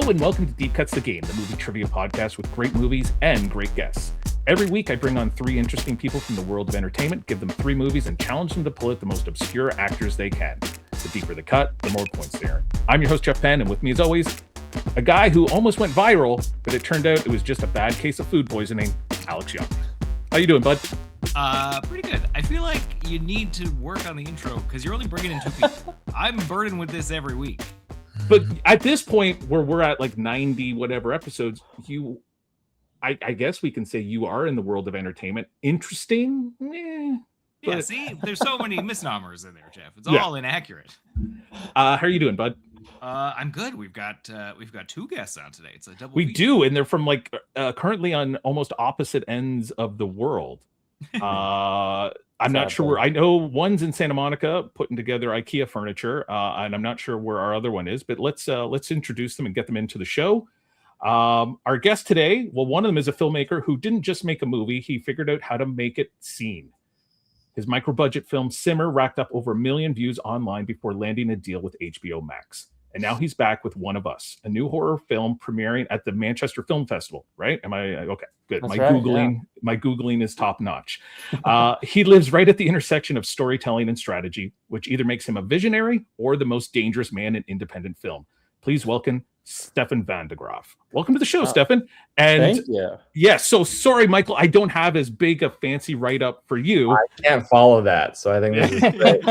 Hello and welcome to Deep Cuts the Game, the movie trivia podcast with great movies and great guests. Every week I bring on three interesting people from the world of entertainment, give them three movies, and challenge them to pull out the most obscure actors they can. The deeper the cut, the more points they earn. I'm your host, Jeff Penn, and with me as always, a guy who almost went viral, but it turned out it was just a bad case of food poisoning, Alex Young. How you doing, bud? Pretty good. I feel like you need to work on the intro because you're only bringing in two people. I'm burdened with this every week. But at this point where we're at like 90 whatever episodes, I guess we can say you are in the world of entertainment. Interesting? Yeah, see, there's so many misnomers in there, Jeff. It's all inaccurate. How are you doing, bud? I'm good. We've got two guests on today. It's a double. We do, and they're from like currently on almost opposite ends of the world. I'm not sure. I know one's in Santa Monica putting together IKEA furniture, and I'm not sure where our other one is. But let's introduce them and get them into the show. Our guest today, well, one of them is a filmmaker who didn't just make a movie; he figured out how to make it seen. His micro-budget film Simmering racked up over 1 million views online before landing a deal with HBO Max. And now he's back with One of Us, a new horror film premiering at the Manchester Film Festival, right? Am I okay? Good. That's My Googling is top notch. He lives right at the intersection of storytelling and strategy, which either makes him a visionary or the most dangerous man in independent film. Please welcome Stefan van de Graaff. Welcome to the show, Stefan. And thank you. Yeah, so sorry, Michael, I don't have as big a fancy write-up for you. I can't follow that, so I think this is great.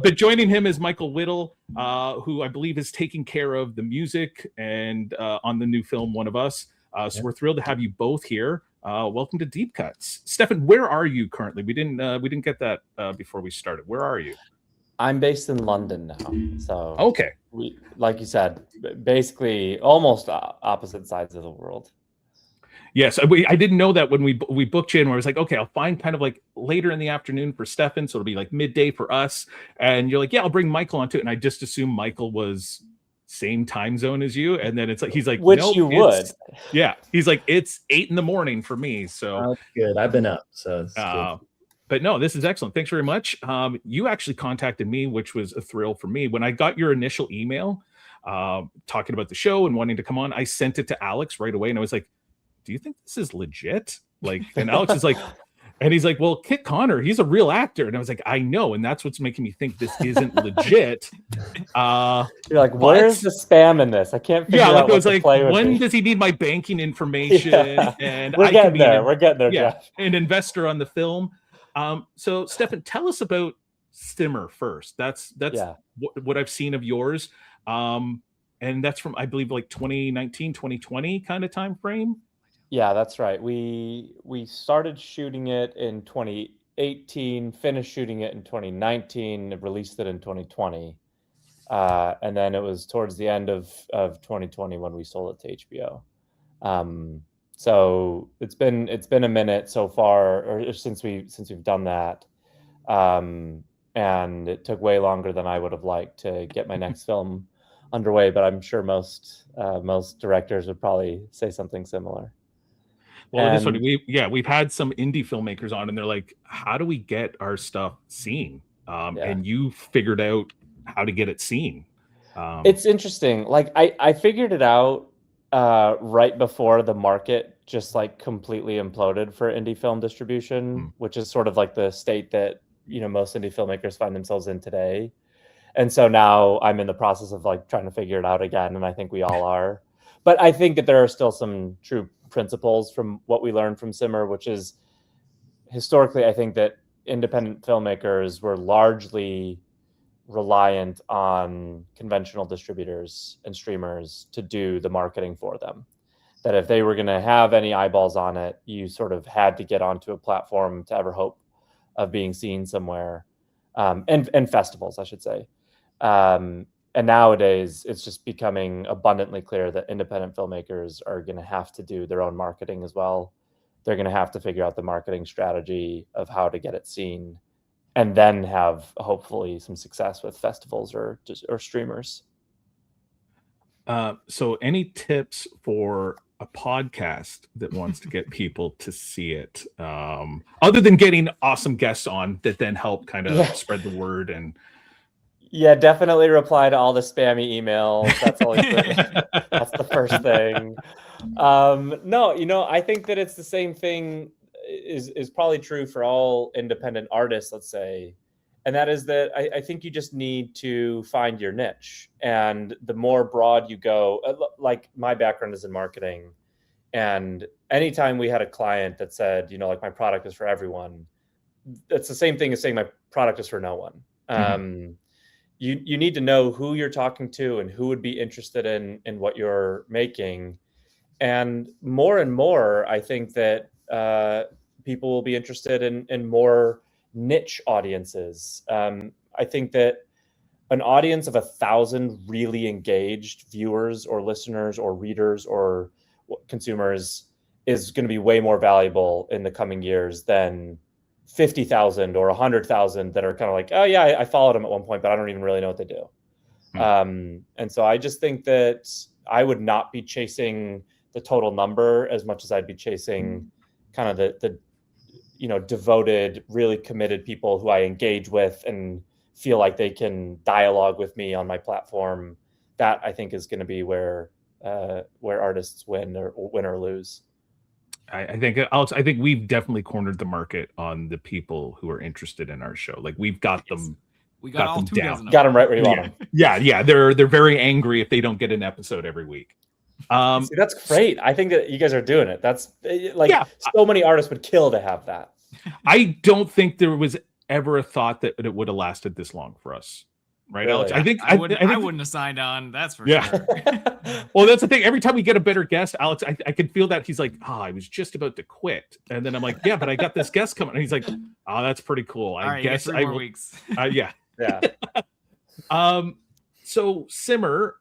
But joining him is Michael Whittle, who I believe is taking care of the music and on the new film One of Us. So we're thrilled to have you both here. Welcome to Deep Cuts. Stefan, where are you currently? We didn't get that before we started. Where are you? I'm based in London now, so okay. We, like you said, basically almost opposite sides of the world. Yes, I didn't know that when we booked you in. Where I was like, okay, I'll find kind of like later in the afternoon for Stefan, so it'll be like midday for us. And you're like, yeah, I'll bring Michael onto it. And I just assumed Michael was same time zone as you. And then it's like he's like, which nope, you would, yeah. He's like, it's 8 a.m. for me. So that's good. I've been up, so it's good. But no, this is excellent. Thanks very much. You actually contacted me, which was a thrill for me. When I got your initial email talking about the show and wanting to come on, I sent it to Alex right away. And I was like, do you think this is legit? Like, and Alex is like, and he's like, well, Kit Connor, he's a real actor. And I was like, I know. And that's what's making me think this isn't legit. You're like, where's the spam in this? I can't figure out like, what to play with. When does he need my banking information? And we're getting there. We're getting there, yeah, Jeff. An investor on the film. So Stefan, tell us about Simmering first. That's what I've seen of yours. And that's from, I believe, like 2019, 2020 kind of time frame. Yeah, that's right. We started shooting it in 2018, finished shooting it in 2019, released it in 2020. And then it was towards the end of 2020 when we sold it to HBO. So it's been a minute so far, or since we've done that, and it took way longer than I would have liked to get my next film underway. But I'm sure most directors would probably say something similar. Well, it is funny. We've had some indie filmmakers on, and they're like, "How do we get our stuff seen?" And you figured out how to get it seen. It's interesting. Like I figured it out right before the market just like completely imploded for indie film distribution, which is sort of like the state that, you know, most indie filmmakers find themselves in today. And so now I'm in the process of like trying to figure it out again. And I think we all are, but I think that there are still some true principles from what we learned from Simmer, which is historically, I think that independent filmmakers were largely reliant on conventional distributors and streamers to do the marketing for them. That if they were going to have any eyeballs on it, you sort of had to get onto a platform to ever hope of being seen somewhere, and festivals, I should say. And nowadays, it's just becoming abundantly clear that independent filmmakers are going to have to do their own marketing as well. They're going to have to figure out the marketing strategy of how to get it seen, and then have hopefully some success with festivals or streamers. So any tips for a podcast that wants to get people to see it, other than getting awesome guests on that then help kind of spread the word? And Yeah, definitely reply to all the spammy emails. That's always that's the first thing. No, I think that it's the same thing is probably true for all independent artists, let's say. And that is that I think you just need to find your niche. And the more broad you go, like my background is in marketing. And anytime we had a client that said, like my product is for everyone, it's the same thing as saying my product is for no one. You need to know who you're talking to and who would be interested in what you're making. And more, I think that people will be interested in more niche audiences. I think that an audience of 1,000 really engaged viewers or listeners or readers or consumers is going to be way more valuable in the coming years than 50,000 or 100,000 that are kind of like, oh yeah, I followed them at one point, but I don't even really know what they do. And so I just think that I would not be chasing the total number as much as I'd be chasing kind of the devoted, really committed people who I engage with and feel like they can dialogue with me on my platform. That I think is going to be where artists win or lose. I think, Alex, I think we've definitely cornered the market on the people who are interested in our show. Like we've got them. We got all them 2 down. dozen. Got them right where you want them. Yeah. They're very angry if they don't get an episode every week. See, that's great. I think that you guys are doing it. That's so many artists would kill to have that. I don't think there was ever a thought that it would have lasted this long for us. Right, really? Alex? I wouldn't have signed on. That's for sure. Well, that's the thing. Every time we get a better guest, Alex, I can feel that he's like, I was just about to quit, and then I'm like, yeah, but I got this guest coming, and he's like, that's pretty cool. I guess 3 more weeks. Yeah. So Simmer,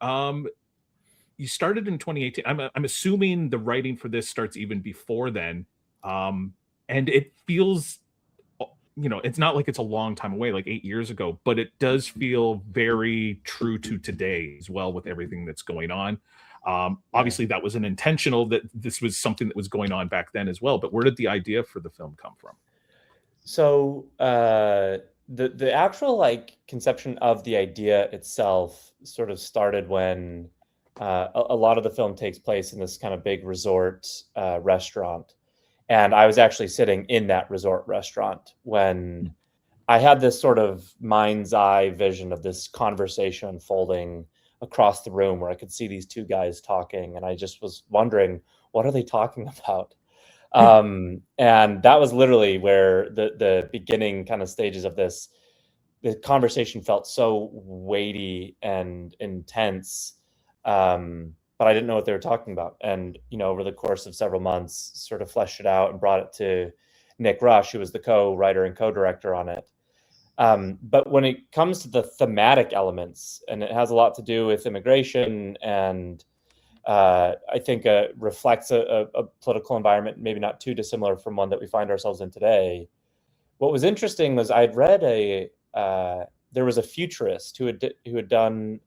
you started in 2018. I'm assuming the writing for this starts even before then, and it feels. It's not like it's a long time away, like 8 years ago, but it does feel very true to today as well with everything that's going on. Obviously, that was an intentional that this was something that was going on back then as well. But where did the idea for the film come from? So the actual conception of the idea itself sort of started when a lot of the film takes place in this kind of big resort restaurant. And I was actually sitting in that resort restaurant when I had this sort of mind's eye vision of this conversation unfolding across the room where I could see these 2 guys talking. And I just was wondering, what are they talking about? And that was literally where the beginning kind of stages of this, the conversation felt so weighty and intense. But I didn't know what they were talking about. And, over the course of several months, sort of fleshed it out and brought it to Nick Rush, who was the co-writer and co-director on it. But when it comes to the thematic elements, and it has a lot to do with immigration and I think reflects a political environment, maybe not too dissimilar from one that we find ourselves in today. What was interesting was I'd read there was a futurist who had done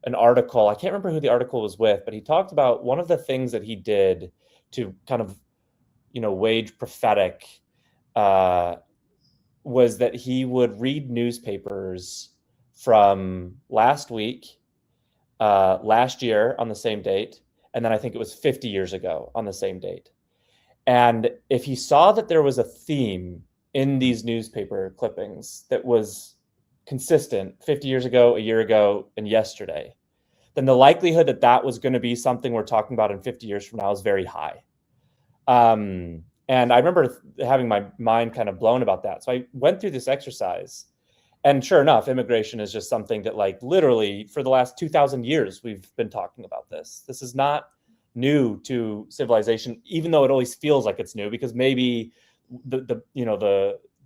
an article. I can't remember who the article was with, but he talked about one of the things that he did to kind of, wage prophetic was that he would read newspapers from last week, last year on the same date, and then I think it was 50 years ago on the same date. And if he saw that there was a theme in these newspaper clippings that was consistent 50 years ago, a year ago, and yesterday, then the likelihood that that was going to be something we're talking about in 50 years from now is very high. And I remember having my mind kind of blown about that. So I went through this exercise, and sure enough, immigration is just something that literally for the last 2,000 years, we've been talking about this. This is not new to civilization, even though it always feels like it's new, because maybe the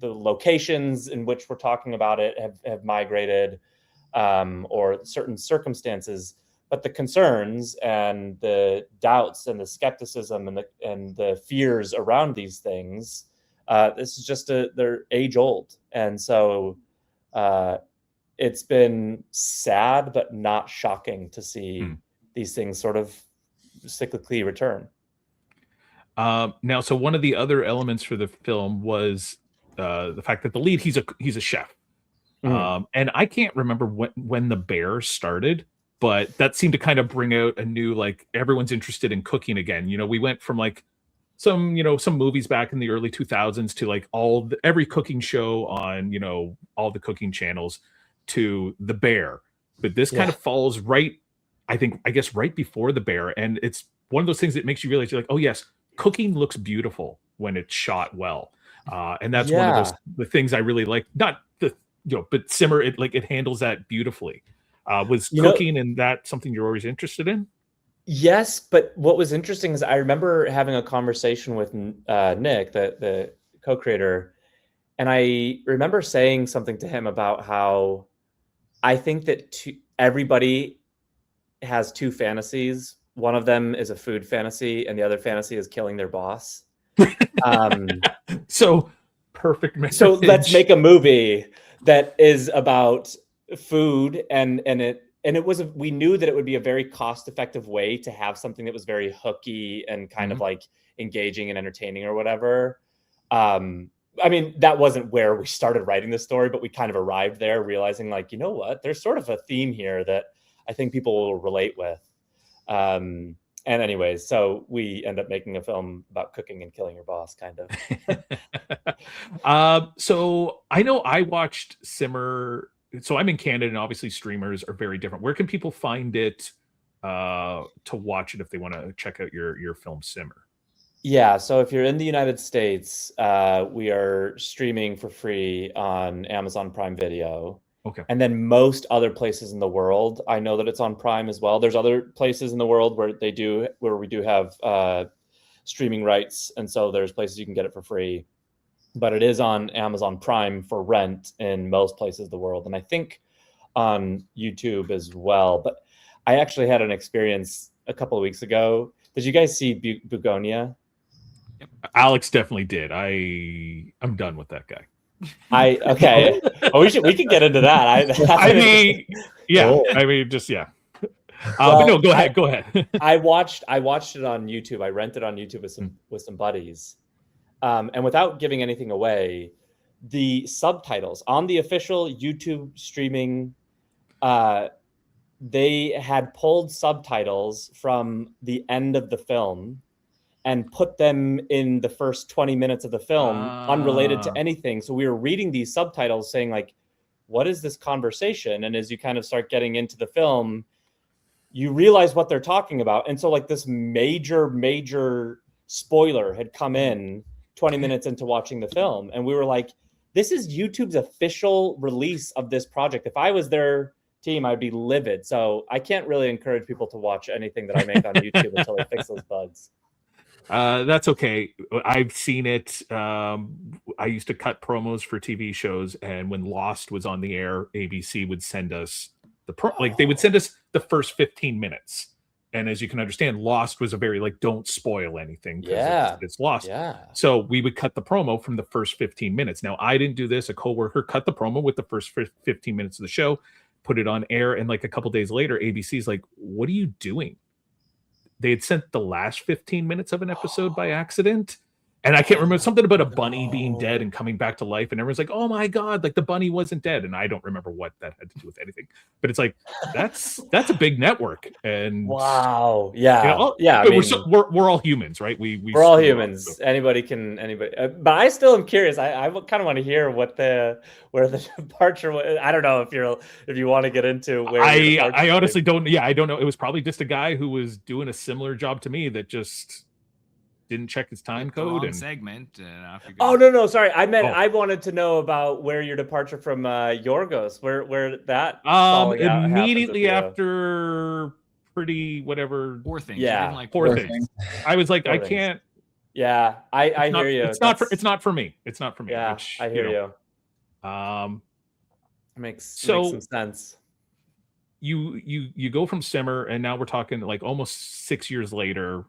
locations in which we're talking about it have migrated, or certain circumstances, but the concerns and the doubts and the skepticism and the fears around these things, this is just they're age old. And so it's been sad, but not shocking to see these things sort of cyclically return. Now, so one of the other elements for the film was the fact that the lead, he's a chef, And I can't remember when the Bear started, but that seemed to kind of bring out a new, like, everyone's interested in cooking again. We went from like some movies back in the early 2000s to like every cooking show on, all the cooking channels, to the Bear. But this kind of falls right, I guess right before the Bear. And it's one of those things that makes you realize, you're like, oh yes, cooking looks beautiful when it's shot well. And that's one of the things I really like. Not the, but Simmer, it handles that beautifully. Was cooking and that something you're always interested in? Yes, but what was interesting is I remember having a conversation with Nick, the co-creator, and I remember saying something to him about how I think that everybody has two fantasies. One of them is a food fantasy, and the other fantasy is killing their boss. So perfect marriage. So let's make a movie that is about food, and it was we knew that it would be a very cost-effective way to have something that was very hooky and kind of like engaging and entertaining or whatever. I mean, that wasn't where we started writing the story, but we kind of arrived there realizing, like, you know what, there's sort of a theme here that I think people will relate with. And anyways, so we end up making a film about cooking and killing your boss, kind of. So I know I watched Simmer. So I'm in Canada, and obviously streamers are very different. Where can people find it to watch it if they want to check out your film Simmer? Yeah, so if you're in the United States, we are streaming for free on Amazon Prime Video. Okay. And then most other places in the world, I know that it's on Prime as well. There's other places in the world where we do have streaming rights, and so there's places you can get it for free. But it is on Amazon Prime for rent in most places of the world, and I think on YouTube as well. But I actually had an experience a couple of weeks ago. Did you guys see Begonia? Alex definitely did. I'm done with that guy. Okay. Well, we can get into that. I mean, yeah. Cool. I mean, just yeah. But no, go ahead. I watched it on YouTube. I rented on YouTube with some buddies, and without giving anything away, the subtitles on the official YouTube streaming, they had pulled subtitles from the end of the film and put them in the first 20 minutes of the film, unrelated to anything. So we were reading these subtitles saying, like, what is this conversation? And as you kind of start getting into the film, you realize what they're talking about. And so, like, this major spoiler had come in 20 minutes into watching the film. And we were like, this is YouTube's official release of this project. If I was their team, I'd be livid. So I can't really encourage people to watch anything that I make on YouTube until they fix those bugs. That's okay. I've seen it. I used to cut promos for TV shows, and when Lost was on the air, ABC would send us they would send us the first 15 minutes. And as you can understand, Lost was a very don't spoil anything because it's Lost. Yeah. So we would cut the promo from the first 15 minutes. Now, I didn't do this. A coworker cut the promo with the first 15 minutes of the show, put it on air, and like a couple days later, ABC's like, "What are you doing?" They had sent the last 15 minutes of an episode by accident. And I can't remember something about a bunny being dead and coming back to life. And everyone's like, oh my God, like the bunny wasn't dead. And I don't remember what that had to do with anything. But it's like, that's a big network. And wow. Yeah. I mean, we're all humans, right? We're all humans. Up, so. Anybody. But I still am curious. I kind of want to hear where the departure was. I don't know if you want to get into where I honestly don't. Yeah, I don't know. It was probably just a guy who was doing a similar job to me that just didn't check his time code and segment. No, sorry. I meant I wanted to know about where your departure from Yorgos, where that immediately after pretty whatever Poor Things. Yeah, Poor Things. I was like, I can't. Yeah, I hear you. It's not for me. It's not for me. Yeah, which, I hear you. Makes some sense. You go from Simmer, and now we're talking like almost 6 years later.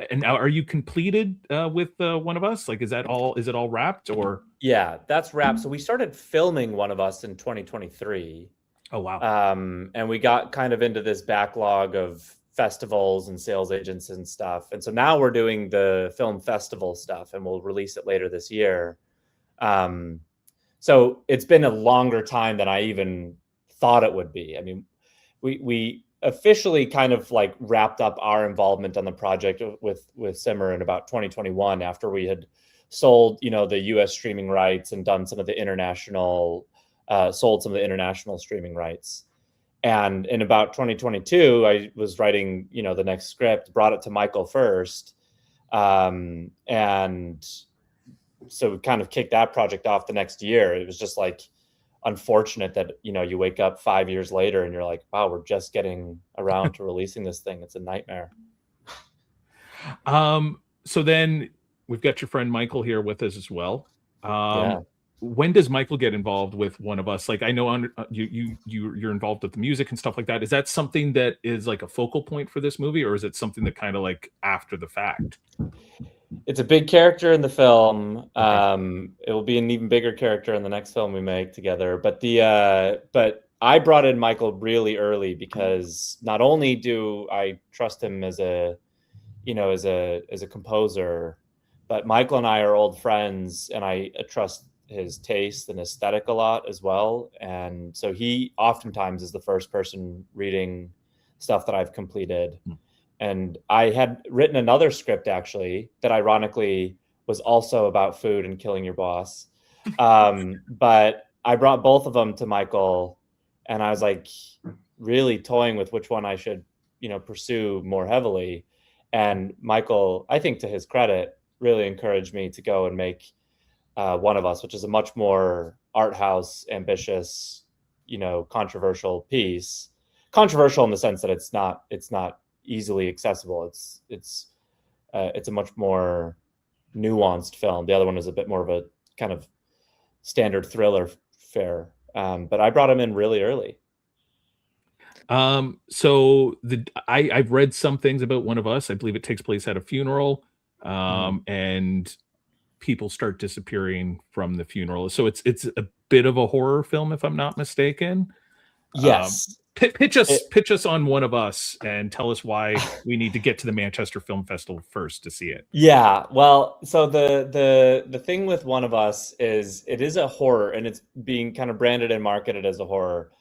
And now, are you completed with One of Us? Like, is it all wrapped or? Yeah, that's wrapped. So we started filming One of Us in 2023. Oh wow! And we got kind of into this backlog of festivals and sales agents and stuff. And so now we're doing the film festival stuff, and we'll release it later this year. So it's been a longer time than I even thought it would be. I mean, we officially kind of like wrapped up our involvement on the project with Simmer in about 2021, after we had sold, the US streaming rights and done some of the international, sold some of the international streaming rights. And in about 2022, I was writing, the next script, brought it to Michael first. And so we kind of kicked that project off the next year. It was just like unfortunate that, you wake up 5 years later and you're like, wow, we're just getting around to releasing this thing. It's a nightmare. So then we've got your friend Michael here with us as well. Yeah. When does Michael get involved with One of Us? Like, I know you're involved with the music and stuff like that. Is that something that is like a focal point for this movie, or is it something that kind of like after the fact? It's a big character in the film. Okay. It will be an even bigger character in the next film we make together. But I brought in Michael really early because not only do I trust him as a composer, but Michael and I are old friends, and I trust his taste and aesthetic a lot as well. And so he oftentimes is the first person reading stuff that I've completed. And I had written another script actually that ironically was also about food and killing your boss. But I brought both of them to Michael, and I was like really toying with which one I should, pursue more heavily. And Michael, I think to his credit, really encouraged me to go and make One of Us, which is a much more art house, ambitious, controversial piece. Controversial in the sense that it's not easily accessible. It's a much more nuanced film. The other one is a bit more of a kind of standard thriller fare. But I brought him in really early. So I've read some things about One of Us. I believe it takes place at a funeral, and people start disappearing from the funeral. So it's a bit of a horror film, if I'm not mistaken. Yes. Pitch us on One of Us and tell us why we need to get to the Manchester Film Festival first to see it. Yeah, well, so the thing with One of Us is it is a horror, and it's being kind of branded and marketed as a horror.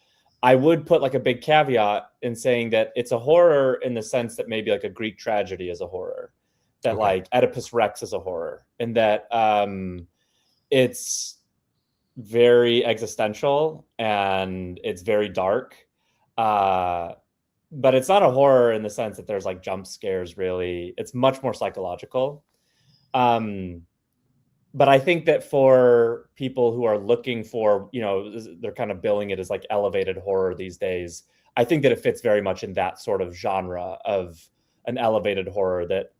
I would put like a big caveat in saying that it's a horror in the sense that maybe like a Greek tragedy is a horror, that Okay. like Oedipus Rex is a horror, and that it's very existential and it's very dark. But it's not a horror in the sense that there's like jump scares, really. It's much more psychological. But I think that for people who are looking for, they're kind of billing it as like elevated horror these days. I think that it fits very much in that sort of genre of an elevated horror, that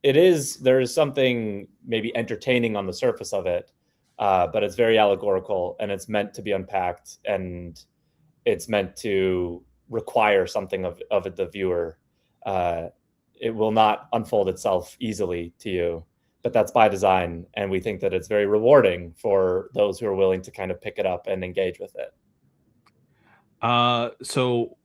there is something maybe entertaining on the surface of it, but it's very allegorical, and it's meant to be unpacked, and it's meant to require something of the viewer. It will not unfold itself easily to you, but that's by design. And we think that it's very rewarding for those who are willing to kind of pick it up and engage with it. So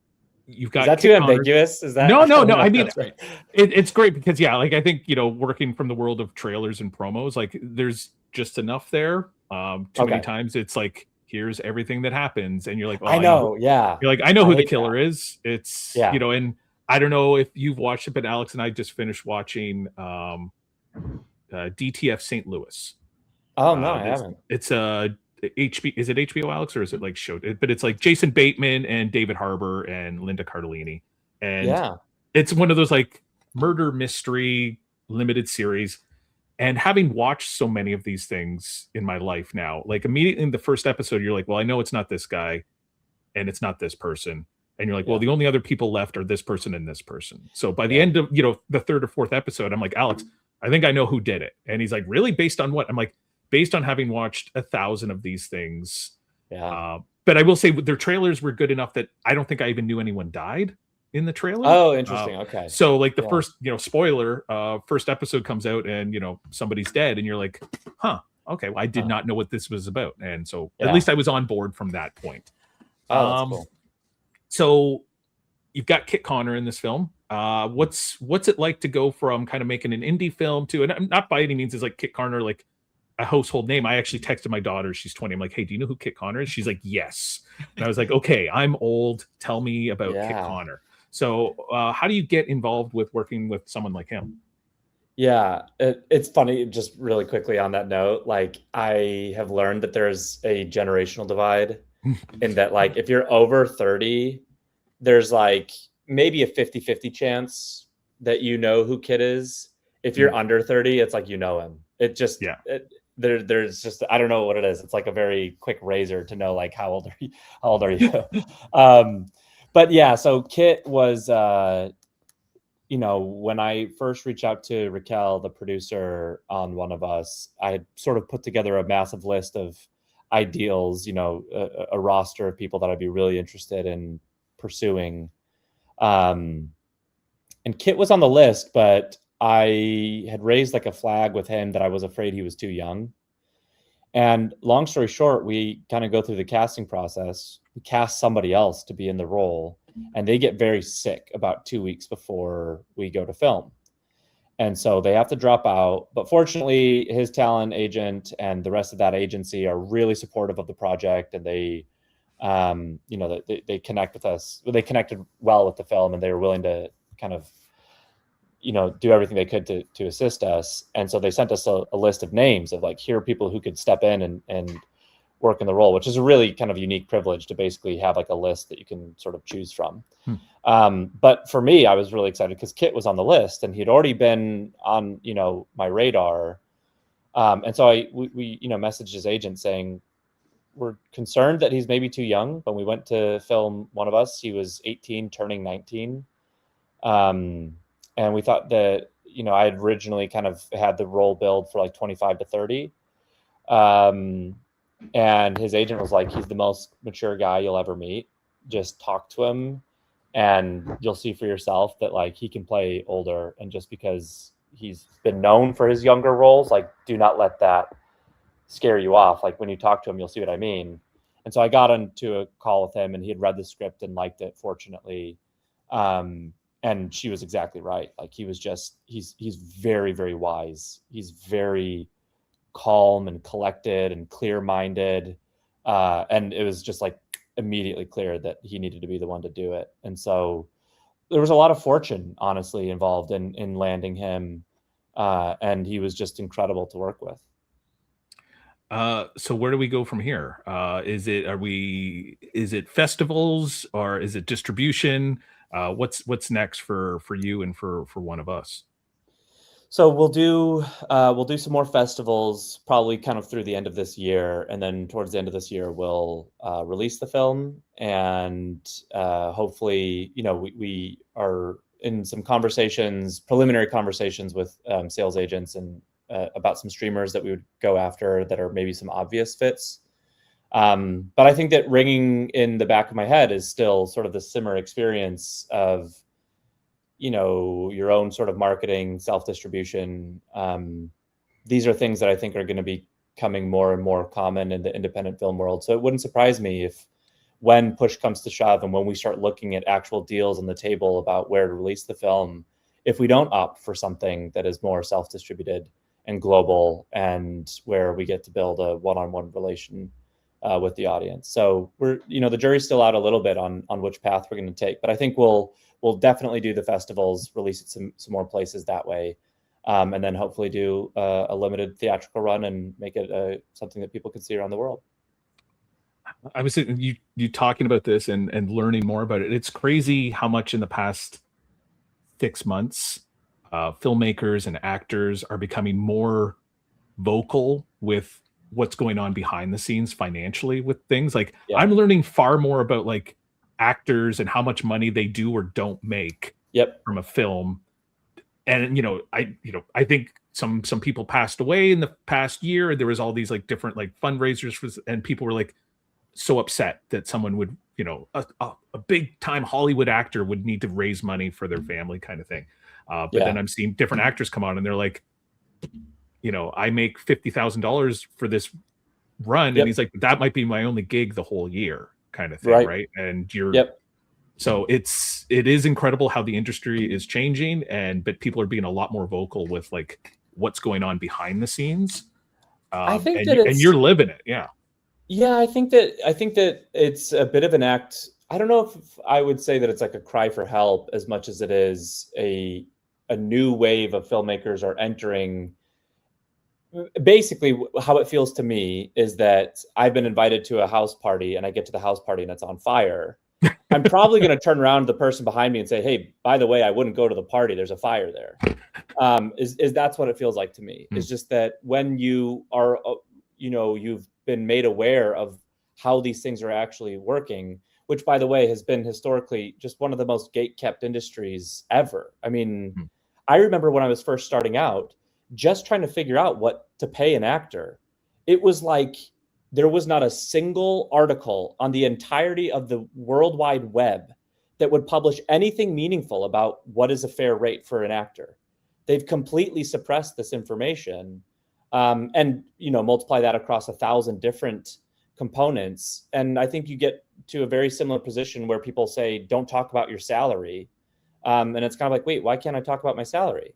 you've got Is that too ambiguous? Is that no. I mean, right. it's great because like I think working from the world of trailers and promos, like there's just enough there. Too many times it's like, here's everything that happens, and you're like, I know, yeah. You're like, I know who the killer is. It's and I don't know if you've watched it, but Alex and I just finished watching DTF St. Louis. Oh no, I haven't. It's a is it HBO, Alex, or is it like showed? But it's like Jason Bateman and David Harbour and Linda Cardellini, and it's one of those like murder mystery limited series. And having watched so many of these things in my life now, like immediately in the first episode, you're like, well, I know it's not this guy and it's not this person. And you're like, well, the only other people left are this person and this person. So by the end of, the third or fourth episode, I'm like, Alex, I think I know who did it. And he's like, really? Based on what? I'm like, based on having watched 1,000 of these things. Yeah. But I will say their trailers were good enough that I don't think I even knew anyone died in the trailer. Oh, interesting. Okay. So like the first, spoiler, first episode comes out and, somebody's dead and you're like, huh, okay. Well, I did not know what this was about. And so at least I was on board from that point. Oh, that's cool. So you've got Kit Connor in this film. What's it like to go from kind of making an indie film to, and not by any means is like Kit Connor, like a household name. I actually texted my daughter, she's 20. I'm like, hey, do you know who Kit Connor is? She's like, yes. And I was like, okay, I'm old. Tell me about Kit Connor. So how do you get involved with working with someone like him? Yeah, it's funny, just really quickly on that note, like I have learned that there's a generational divide in that, like, if you're over 30, there's like maybe a 50-50 chance that you know who Kit is. If you're under 30, it's like you know him. It just there's just, I don't know what it is. It's like a very quick razor to know, like, how old are you? How old are you? But yeah, so Kit was you know, when I first reached out to Raquel, the producer on One of Us, I had sort of put together a massive list of ideals, you know, a roster of people that I'd be really interested in pursuing. And Kit was on the list, but I had raised like a flag with him that I was afraid he was too young. And long story short, we kind of go through the casting process. We cast somebody else to be in the role, and they get very sick about 2 weeks before we go to film. And so they have to drop out. But fortunately, his talent agent and the rest of that agency are really supportive of the project. And they, you know, they connect with us. They connected well with the film, and they were willing to kind of, you know, do everything they could to assist us. And so they sent us a list of names of like, here are people who could step in and work in the role, which is a really kind of unique privilege to basically have like a list that you can sort of choose from. But for me, I was really excited because Kit was on the list and he'd already been on, you know, my radar. And so we, you know, messaged his agent saying, we're concerned that he's maybe too young. When we went to film One of Us, he was 18, turning 19. And we thought that, you know, I had originally kind of had the role billed for like 25 to 30. And his agent was like, he's the most mature guy you'll ever meet. Just talk to him and you'll see for yourself that like he can play older. And just because he's been known for his younger roles, like, do not let that scare you off. Like, when you talk to him, you'll see what I mean. And so I got into a call with him and he had read the script and liked it, fortunately. And she was exactly right. Like, he was just, he's very, very wise. He's very calm and collected and clear-minded. And it was just like immediately clear that he needed to be the one to do it. And so there was a lot of fortune, honestly, involved in landing him. And he was just incredible to work with. So where do we go from here? Is it festivals or is it distribution? What's next for you and for One of Us? So we'll do some more festivals probably kind of through the end of this year, and then towards the end of this year we'll release the film, and hopefully, you know, we are in some preliminary conversations with sales agents and about some streamers that we would go after that are maybe some obvious fits. But I think that ringing in the back of my head is still sort of the Simmer experience of, you know, your own sort of marketing, self-distribution. These are things that I think are going to be becoming more and more common in the independent film world. So it wouldn't surprise me if, when push comes to shove and when we start looking at actual deals on the table about where to release the film, if we don't opt for something that is more self-distributed and global, and where we get to build a one-on-one relation with the audience. So we're, you know, the jury's still out a little bit on which path we're going to take, but I think we'll definitely do the festivals, release it some more places that way, and then hopefully do a limited theatrical run and make it something that people can see around the world. I was you talking about this and learning more about it. It's crazy how much in the past 6 months, filmmakers and actors are becoming more vocal with what's going on behind the scenes financially with things. Like, I'm learning far more about like actors and how much money they do or don't make from a film. And I think some people passed away in the past year. There was all these like different like fundraisers and people were like so upset that someone would, you know, a big time Hollywood actor would need to raise money for their family kind of thing. But then I'm seeing different actors come on and they're like, you know, I make $50,000 for this run. And he's like, that might be my only gig the whole year kind of thing. Right. And so it is incredible how the industry is changing, but people are being a lot more vocal with like what's going on behind the scenes. I think and you're living it. Yeah. Yeah, I think that it's a bit of an act. I don't know if I would say that it's like a cry for help as much as it is a new wave of filmmakers are entering. Basically, how it feels to me is that I've been invited to a house party and I get to the house party and it's on fire. I'm probably going to turn around to the person behind me and say, "Hey, by the way, I wouldn't go to the party. There's a fire there." Is that's what it feels like to me? It's just that when you are, you've been made aware of how these things are actually working, which, by the way, has been historically just one of the most gate-kept industries ever. I mean, I remember when I was first starting out, just trying to figure out what to pay an actor. It was like there was not a single article on the entirety of the World Wide Web that would publish anything meaningful about what is a fair rate for an actor. They've completely suppressed this information, and multiply that across 1,000 different components, and I think you get to a very similar position where people say, "Don't talk about your salary," and it's kind of like, wait, why can't I talk about my salary?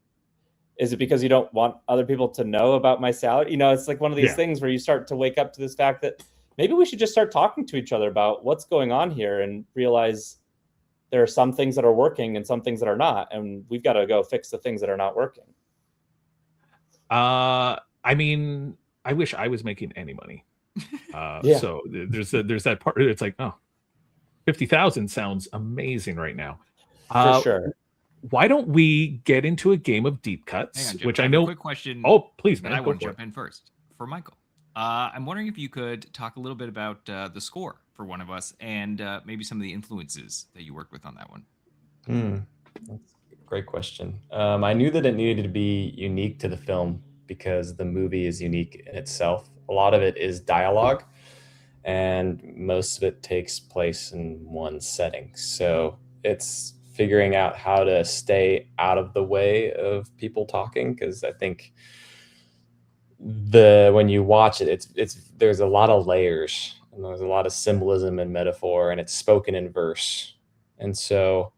Is it because you don't want other people to know about my salary? It's like one of these things where you start to wake up to this fact that maybe we should just start talking to each other about what's going on here and realize there are some things that are working and some things that are not, and we've got to go fix the things that are not working. I mean, I wish I was making any money. So there's that part. It's like, 50,000 sounds amazing right now. For sure. Why don't we get into a game of deep cuts, which I know. A quick question. Oh, please, man. I want to jump in first for Michael. I'm wondering if you could talk a little bit about the score for one of us and maybe some of the influences that you worked with on that one. That's a great question. I knew that it needed to be unique to the film because the movie is unique in itself. A lot of it is dialogue, and most of it takes place in one setting. So it's figuring out how to stay out of the way of people talking, because I think when you watch it, there's a lot of layers and there's a lot of symbolism and metaphor, and it's spoken in verse. And so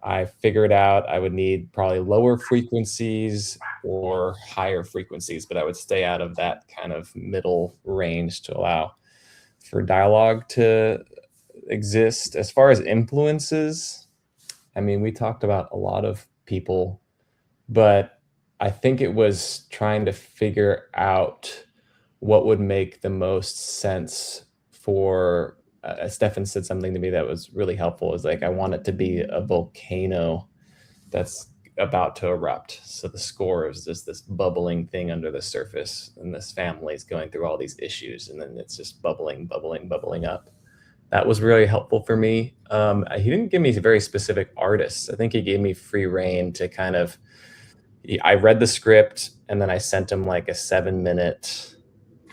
I figured out I would need probably lower frequencies or higher frequencies, but I would stay out of that kind of middle range to allow for dialogue to exist. As far as influences, I mean, we talked about a lot of people, but I think it was trying to figure out what would make the most sense for Stefan said something to me that was really helpful. Is like, I want it to be a volcano that's about to erupt. So the score is just this bubbling thing under the surface, and this family is going through all these issues, and then it's just bubbling up. That was really helpful for me. He didn't give me very specific artists. I think he gave me free reign to kind of, I read the script and then I sent him like a 7-minute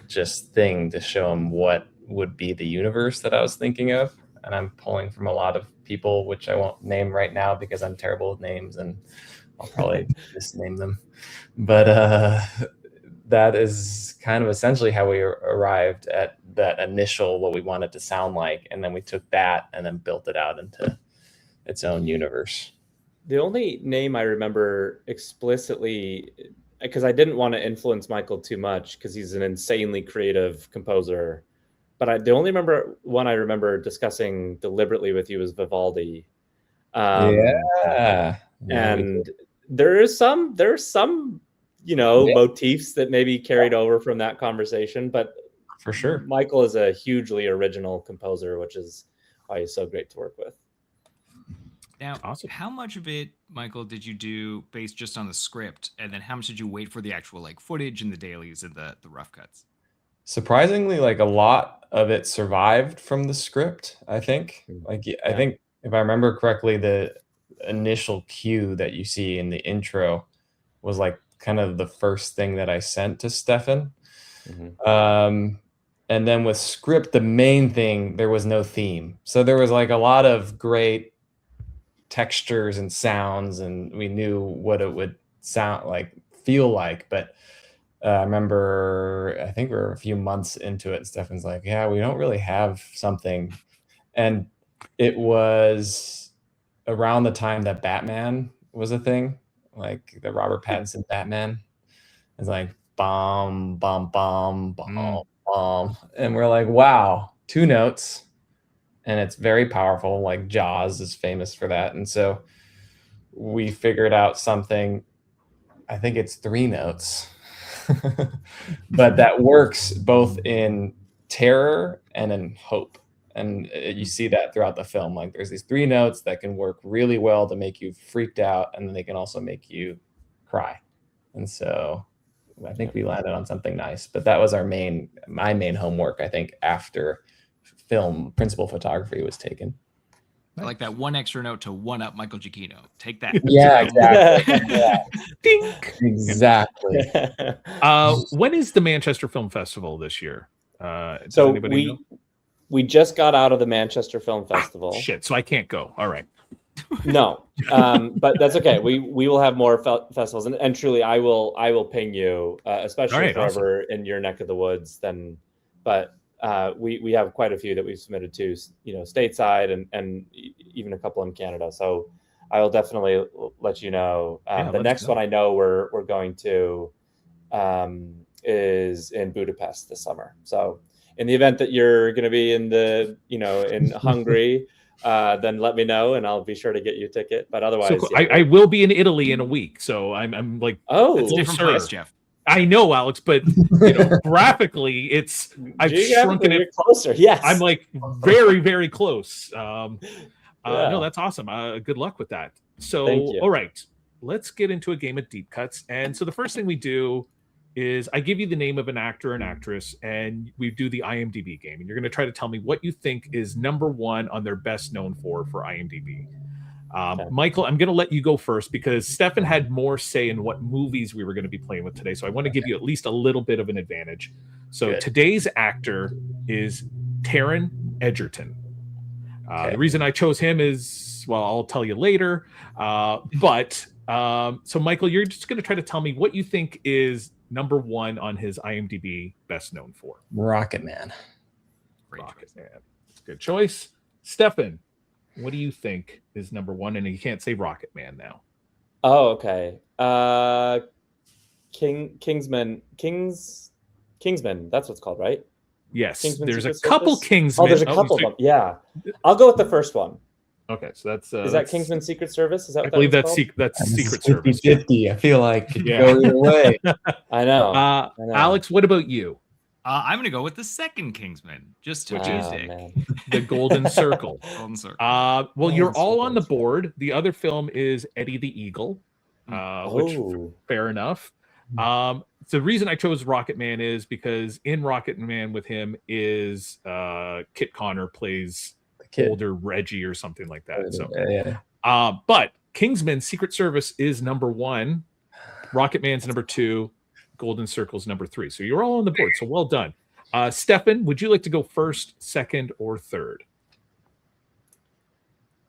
just thing to show him what would be the universe that I was thinking of. And I'm pulling from a lot of people, which I won't name right now because I'm terrible with names and I'll probably misname them. But that is kind of essentially how we arrived at that initial, what we wanted to sound like. And then we took that and then built it out into its own universe. The only name I remember explicitly, because I didn't want to influence Michael too much because he's an insanely creative composer, but the only one I remember discussing deliberately with you was Vivaldi. And there's some motifs that maybe carried over from that conversation, but for sure, Michael is a hugely original composer, which is why he's so great to work with. Now, awesome. How much of it, Michael, did you do based just on the script, and then how much did you wait for the actual footage and the dailies and the rough cuts? Surprisingly, a lot of it survived from the script. I think, I think if I remember correctly, the initial cue that you see in the intro was kind of the first thing that I sent to Stefan. And then with script, the main thing, there was no theme. So there was a lot of great textures and sounds, and we knew what it would feel like. But I remember, I think we were a few months into it, and Stefan's like, yeah, we don't really have something. And it was around the time that Batman was a thing, the Robert Pattinson Batman. It's bomb, bomb, bomb, bomb, bomb. And we're like, wow, 2 notes. And it's very powerful. Like Jaws is famous for that. And so we figured out something, I think it's 3 notes, but that works both in terror and in hope. And you see that throughout the film. Like there's these 3 notes that can work really well to make you freaked out, and then they can also make you cry. And so I think we landed on something nice. But that was my main homework, I think, after film principal photography was taken. I like that 1 extra note to 1-up Michael Giacchino. Take that. Yeah, exactly. Yeah. Dink. Exactly. When is the Manchester Film Festival this year? Does So anybody know? we just got out of the Manchester Film Festival. Shit, so I can't go. All right. No, but that's okay. We will have more festivals, and truly, I will ping you, especially All right, if we're ever in your neck of the woods. Then, but we have quite a few that we've submitted to, stateside and even a couple in Canada. So I will definitely let you know. The next one I know we're going to is in Budapest this summer. So in the event that you're going to be in Hungary. Then let me know and I'll be sure to get you a ticket. But otherwise, so cool. I will be in Italy in a week, so I'm like, That's a different place, Jeff. I know, Alex, but graphically, I've shrunken it closer. Yes, I'm like very, very close. No, that's awesome. Good luck with that. So, all right, let's get into a game of deep cuts. And so the first thing we do is I give you the name of an actor and actress, and we do the IMDb game. And you're going to try to tell me what you think is number 1 on their best known for IMDb. Michael, I'm going to let you go first because Stefan had more say in what movies we were going to be playing with today. So I want to give you at least a little bit of an advantage. So today's actor is Taron Egerton. The reason I chose him is, well, I'll tell you later. So Michael, you're just going to try to tell me what you think is number 1 on his IMDb best known for. Rocket Man. Rocket Man. That's a good choice. Stefan, what do you think is number 1? And you can't say Rocket Man now. Oh, okay. Kingsman. That's what's called, right? Yes. Kingsman there's Secret a couple Service? Kingsmen. Oh, there's a couple of them. Yeah. I'll go with the first one. Okay, so that's is that Kingsman Secret Service? Is that? I believe that's Secret Service. 50-50. I feel like it could go either way. I know. Alex, what about you? I'm going to go with the second Kingsman, just to the Golden Circle. Golden Circle. Well, you're all on the board. The other film is Eddie the Eagle, which fair enough. The reason I chose Rocket Man is because in Rocket Man with him is Kit Connor plays older Reggie or something like that. So, but Kingsman Secret Service is number 1, Rocket Man's number 2, Golden Circle's number 3. So you're all on the board. So well done. Stefan, would you like to go first, second, or third?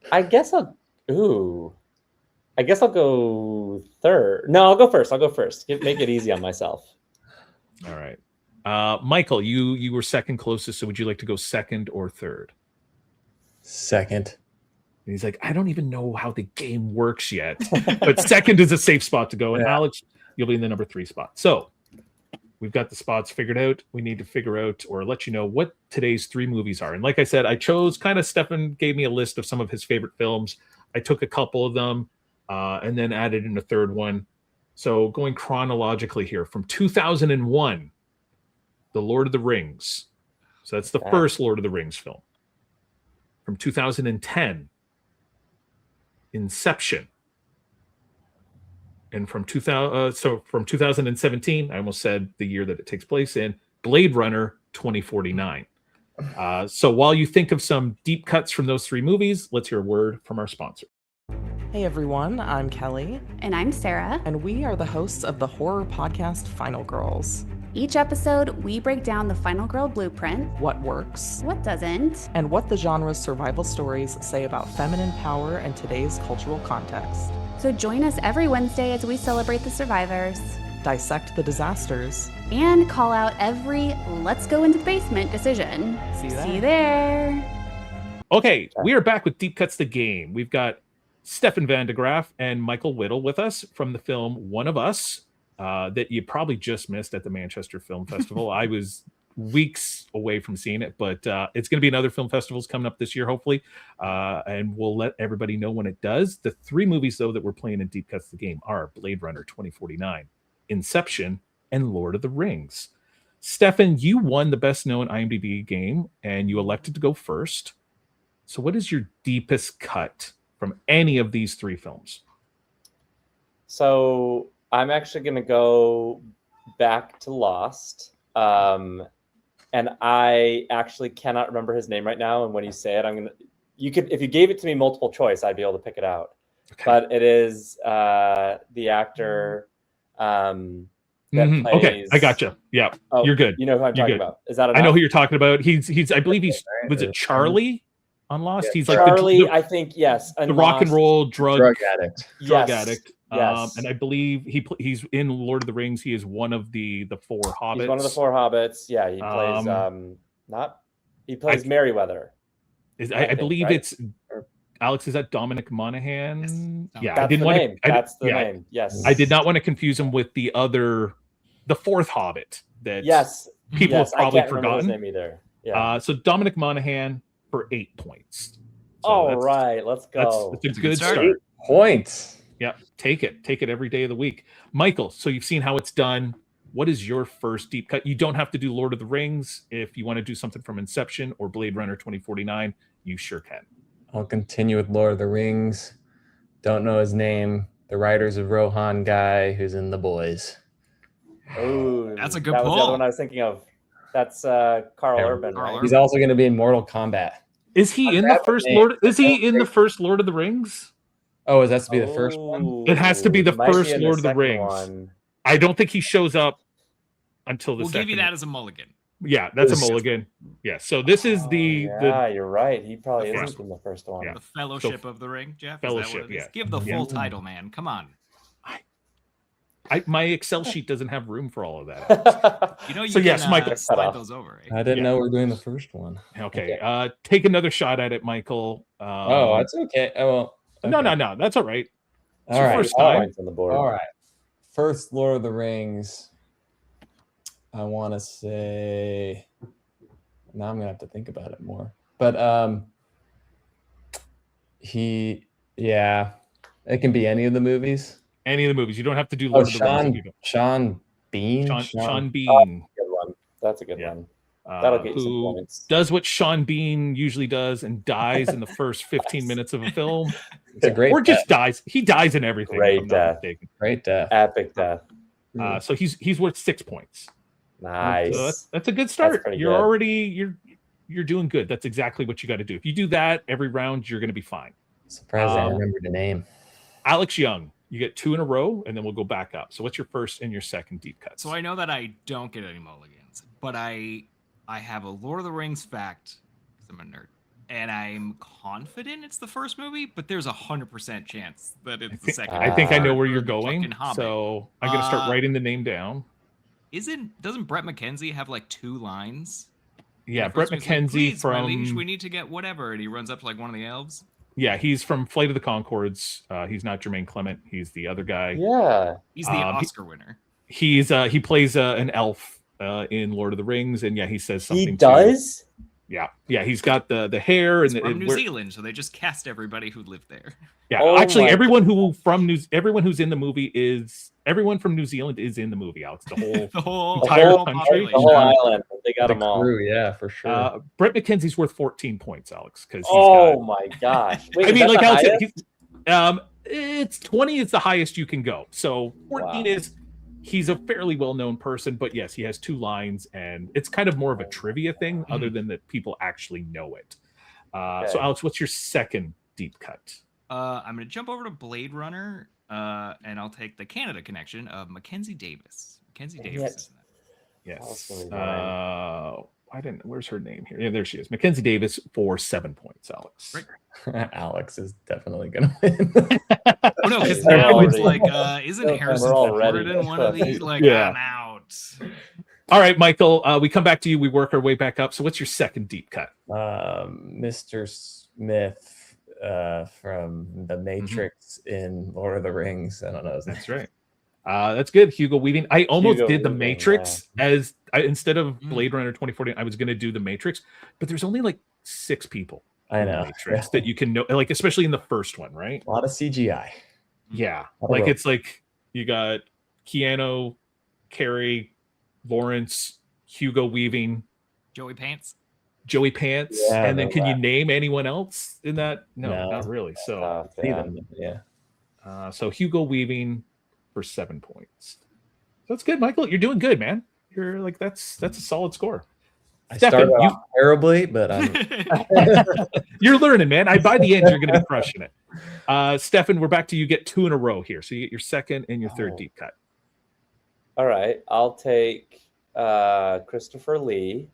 I guess I'll go third. No, I'll go first. Make it easy on myself. All right. Michael, you were second closest. So would you like to go second or third? Second. And he's like, I don't even know how the game works yet, but second is a safe spot to go. And Alex, you'll be in the number 3 spot. So we've got the spots figured out. We need to figure out or let you know what today's 3 movies are. And like I said, I chose Stefan gave me a list of some of his favorite films. I took a couple of them and then added in a third one. So going chronologically here from 2001, The Lord of the Rings. So that's the first Lord of the Rings film. From 2010, Inception. And from 2017, I almost said the year that it takes place in, Blade Runner 2049. So while you think of some deep cuts from those 3 movies, let's hear a word from our sponsor. Hey everyone, I'm Kelly. And I'm Sarah. And we are the hosts of the horror podcast Final Girls. Each episode, we break down the Final Girl blueprint. What works. What doesn't. And what the genre's survival stories say about feminine power and today's cultural context. So join us every Wednesday as we celebrate the survivors, dissect the disasters, and call out every let's go into the basement decision. See you there. See you there. Okay, we are back with Deep Cuts the Game. We've got Stefan van de Graaff and Michael Whittle with us from the film One of Us. that you probably just missed at the Manchester Film Festival. I was weeks away from seeing it, but it's going to be another film festivals coming up this year, hopefully, and we'll let everybody know when it does. The 3 movies, though, that we're playing in Deep Cuts the Game are Blade Runner 2049, Inception, and Lord of the Rings. Stefan, you won the best known IMDb game, and you elected to go first. So what is your deepest cut from any of these 3 films? So I'm actually going to go back to Lost. And I actually cannot remember his name right now. And when you say it, if you gave it to me multiple choice, I'd be able to pick it out. Okay. But it is the actor that plays... Okay, I gotcha. Yeah, you're good. You know who I'm talking about. Is that enough? I know who you're talking about. He's I believe he's, was it Charlie on Lost? Yeah. He's Charlie, like I think, yes. The rock and roll drug addict. Drug addict. Yes. And I believe he's in Lord of the Rings. He is one of the 4 hobbits. He's one of the 4 hobbits. Yeah, he plays Merryweather. I believe, right? It's Alex. Is that Dominic Monaghan? Yes. Yeah, that's the name. That's the name. Yes. I did not want to confuse him with the 4th hobbit that people have probably I can't forgotten. His name either. Yeah. So Dominic Monaghan for 8 points. So all right, let's go. That's a good start. 8 points. Yeah, take it every day of the week. Michael, so you've seen how it's done. What is your first deep cut? You don't have to do Lord of the Rings. If you want to do something from Inception or Blade Runner 2049, you sure can. I'll continue with Lord of the Rings. Don't know his name. The Riders of Rohan guy who's in The Boys. Oh, that's a good pull. That was the other one I was thinking of. That's Carl Urban. Right? He's also going to be in Mortal Kombat. Is he in the first Lord? Is he in the first Lord of the Rings? Oh, it has to be the first one? It has to be the first Lord of the Rings. One. I don't think he shows up until the second. We'll give you that as a mulligan. Yeah, that's a mulligan. Yeah, so this is you're right. He probably isn't in the first one. Yeah. The Fellowship of the Ring, Jeff? Fellowship, Give the full title, man. Come on. My Excel sheet doesn't have room for all of that. Michael, slide those over. Right? I didn't know we were doing the first one. Okay. Take another shot at it, Michael. That's okay. Okay. No. That's all right. All right. First time on the board. All right. First Lord of the Rings. I want to say. Now I'm gonna have to think about it more. But it can be any of the movies. Any of the movies. You don't have to do Lord of the Rings. Sean Bean. Sean Bean. Good one. That's a good one. That'll get you some points. Does what Sean Bean usually does and dies in the first 15 minutes of a film. It's a great or just dies. He dies in everything. Great death. Great death. Epic death. So he's worth 6 points. Nice. So that's a good start. You're already you're doing good. That's exactly what you got to do. If you do that every round, you're going to be fine. Surprised I remember the name. Alex Young. You get 2 in a row, and then we'll go back up. So what's your first and your second deep cut? So I know that I don't get any mulligans, but I have a Lord of the Rings fact because I'm a nerd, and I'm confident it's the first movie, but there's 100% chance that it's the second. I think I know where you're going, so I'm going to start writing the name down. Doesn't Brett McKenzie have like 2 lines? Yeah, Brett McKenzie like, from... we need to get whatever, and he runs up to like one of the elves. Yeah, he's from Flight of the Conchords. He's not Jermaine Clement. He's the other guy. Yeah, he's the Oscar winner. He plays an elf in Lord of the Rings, and he says something. He does. Yeah. He's got the hair and from New Zealand, so they just cast everybody who lived there. Yeah, actually, everyone who's in the movie everyone from New Zealand is in the movie. Alex, the whole entire country, the whole island. They got them all. Yeah, for sure. Brett McKenzie's worth 14 points, Alex, because my gosh! Wait, I mean, like Alex said, it's 20 is the highest you can go. So 14 is. He's a fairly well-known person, but yes, he has 2 lines, and it's kind of more of a trivia thing, other than that people actually know it. So, Alex, what's your second deep cut? I'm going to jump over to Blade Runner, and I'll take the Canada connection of Mackenzie Davis. Mackenzie Davis is in that. Yes. Where's her name here? Yeah, there she is. Mackenzie Davis for 7 points, Alex. Right. Alex is definitely going to win. Oh, no, because now it's like, isn't Harrison Ford in one of these? Like, I'm out. All right, Michael, we come back to you. We work our way back up. So what's your second deep cut? Mr. Smith from The Matrix in Lord of the Rings. I don't know. That's right. That's good. Hugo Weaving. I almost Hugo did the Weaving, Matrix instead of Blade Runner 2049. I was going to do the Matrix, but there's only like 6 people I in the know. Matrix that you can know, like especially in the first one, right? A lot of CGI. Yeah, Lot of like rope. it's like you got Keanu, Carrie, Lawrence, Hugo Weaving, Joey Pants. Joey Pants, Yeah, and then the can you last- name anyone else in that? No, No. not really. So, See Yeah. them, yeah. so Hugo Weaving for 7 points. That's good, Michael. You're doing good, man. You're like that's a solid score. I Stefan, started off terribly, but you're learning, man. By the end, you're going to be crushing it. Stefan, we're back to you. Get 2 in a row here, so you get your second and your third deep cut. All right, I'll take Christopher Lee.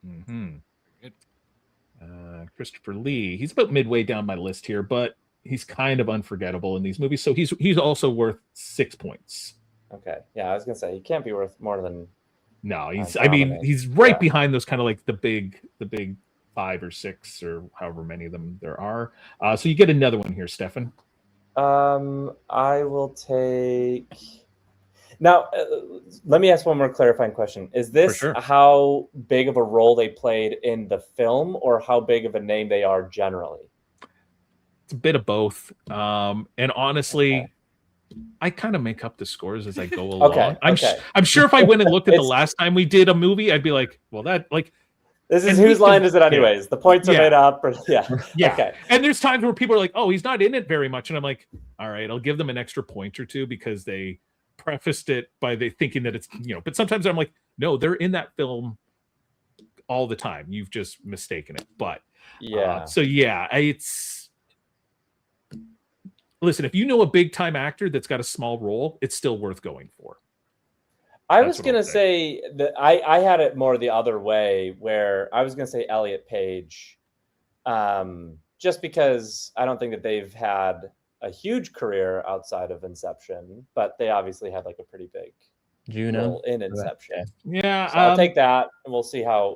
Mm-hmm. Good. Christopher Lee. He's about midway down my list here, but he's kind of unforgettable in these movies, so he's also worth 6 points. Okay, yeah, I was gonna say he can't be worth more than. No, he's. I'm I mean, dominant. he's right Yeah. behind those kind of like the big 5 or 6 or however many of them there are. So you get another one here, Stefan. I will take. Now, let me ask one more clarifying question. Is this sure. how big of a role they played in the film, or how big of a name they are generally? It's a bit of both. And honestly, Okay. I kind of make up the scores as I go along. Okay, okay. I'm sure if I went and looked at the It's- last time we did a movie, I'd be like, well, that like This is And we whose line can- is it, anyways? The points are Yeah. made up. Or, yeah. yeah. Okay. And there's times where people are like, oh, he's not in it very much, and I'm like, all right, I'll give them an extra point or two because they prefaced it by thinking that it's But sometimes I'm like, no, they're in that film all the time. You've just mistaken it. But Yeah. so yeah, it's listen. If you know a big time actor that's got a small role, it's still worth going for. I That's was what gonna I'll say that I had it more the other way, where I was gonna say Elliot Page, just because I don't think that they've had a huge career outside of Inception, but they obviously had like a pretty big Juno. role in Inception. Yeah, So I'll take that, and we'll see how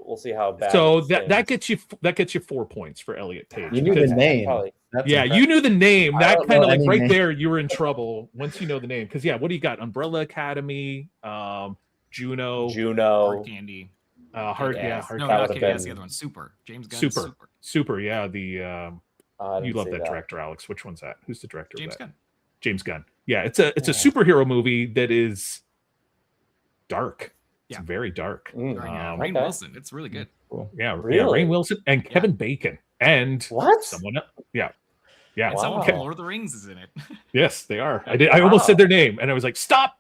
bad. So it that stings. gets you 4 points for Elliot Page. You knew the because- name. Probably. That's Yeah, impressive. you knew the name. I That don't kind know of like any right name. there, you were in trouble once you know the name. Because yeah, what do you got? Umbrella Academy, Juno, Hard Candy. Hard, Yeah, yeah, Hard No, that not would've Candy. That's been- the other one. Super. James Gunn. Super. Super, yeah. The I you didn't love see that director, Alex. Which one's that? Who's the director James of that? Gunn. James Gunn. Yeah, it's a Yeah. superhero movie that is dark. It's Yeah. very dark. Mm. Rainn Okay. Wilson. It's really good. Cool. Yeah, Really? Rainn Wilson and Kevin Bacon and What? someone else. Yeah. Yeah. And someone Wow. from Lord of the Rings is in it. Yes, they are. I almost said their name and I was like, stop.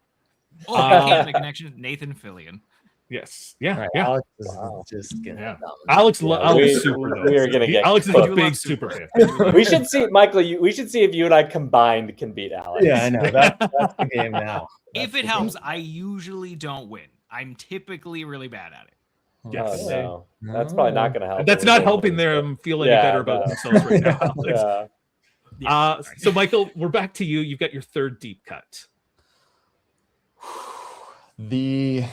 Oh, I can't make a connection. Nathan Fillion. Yes. Yeah. All right, Yeah. Alex is Wow. just gonna Yeah. dominate. Alex, Yeah, Alex we- is super. though. we are gonna get Alex is cooked. a I do big love super Super. fan. We should see, Michael. We should see if you and I combined can beat Alex. Yeah, I know. That's the game now. If That's it the helps, game. I usually don't win. I'm typically really bad at it. Yes. Oh, no. That's probably not going to help. That's when we not go helping into this. them feel any Yeah, better about no. themselves right now. Alex. Yeah. Yeah, So, Michael, we're back to you. You've got your third deep cut. The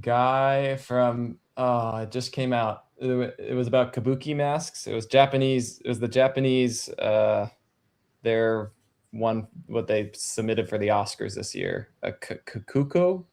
guy from it just came out. It was about kabuki masks. It was Japanese. It was the Japanese. Their one what they submitted for the Oscars this year. Kokuko,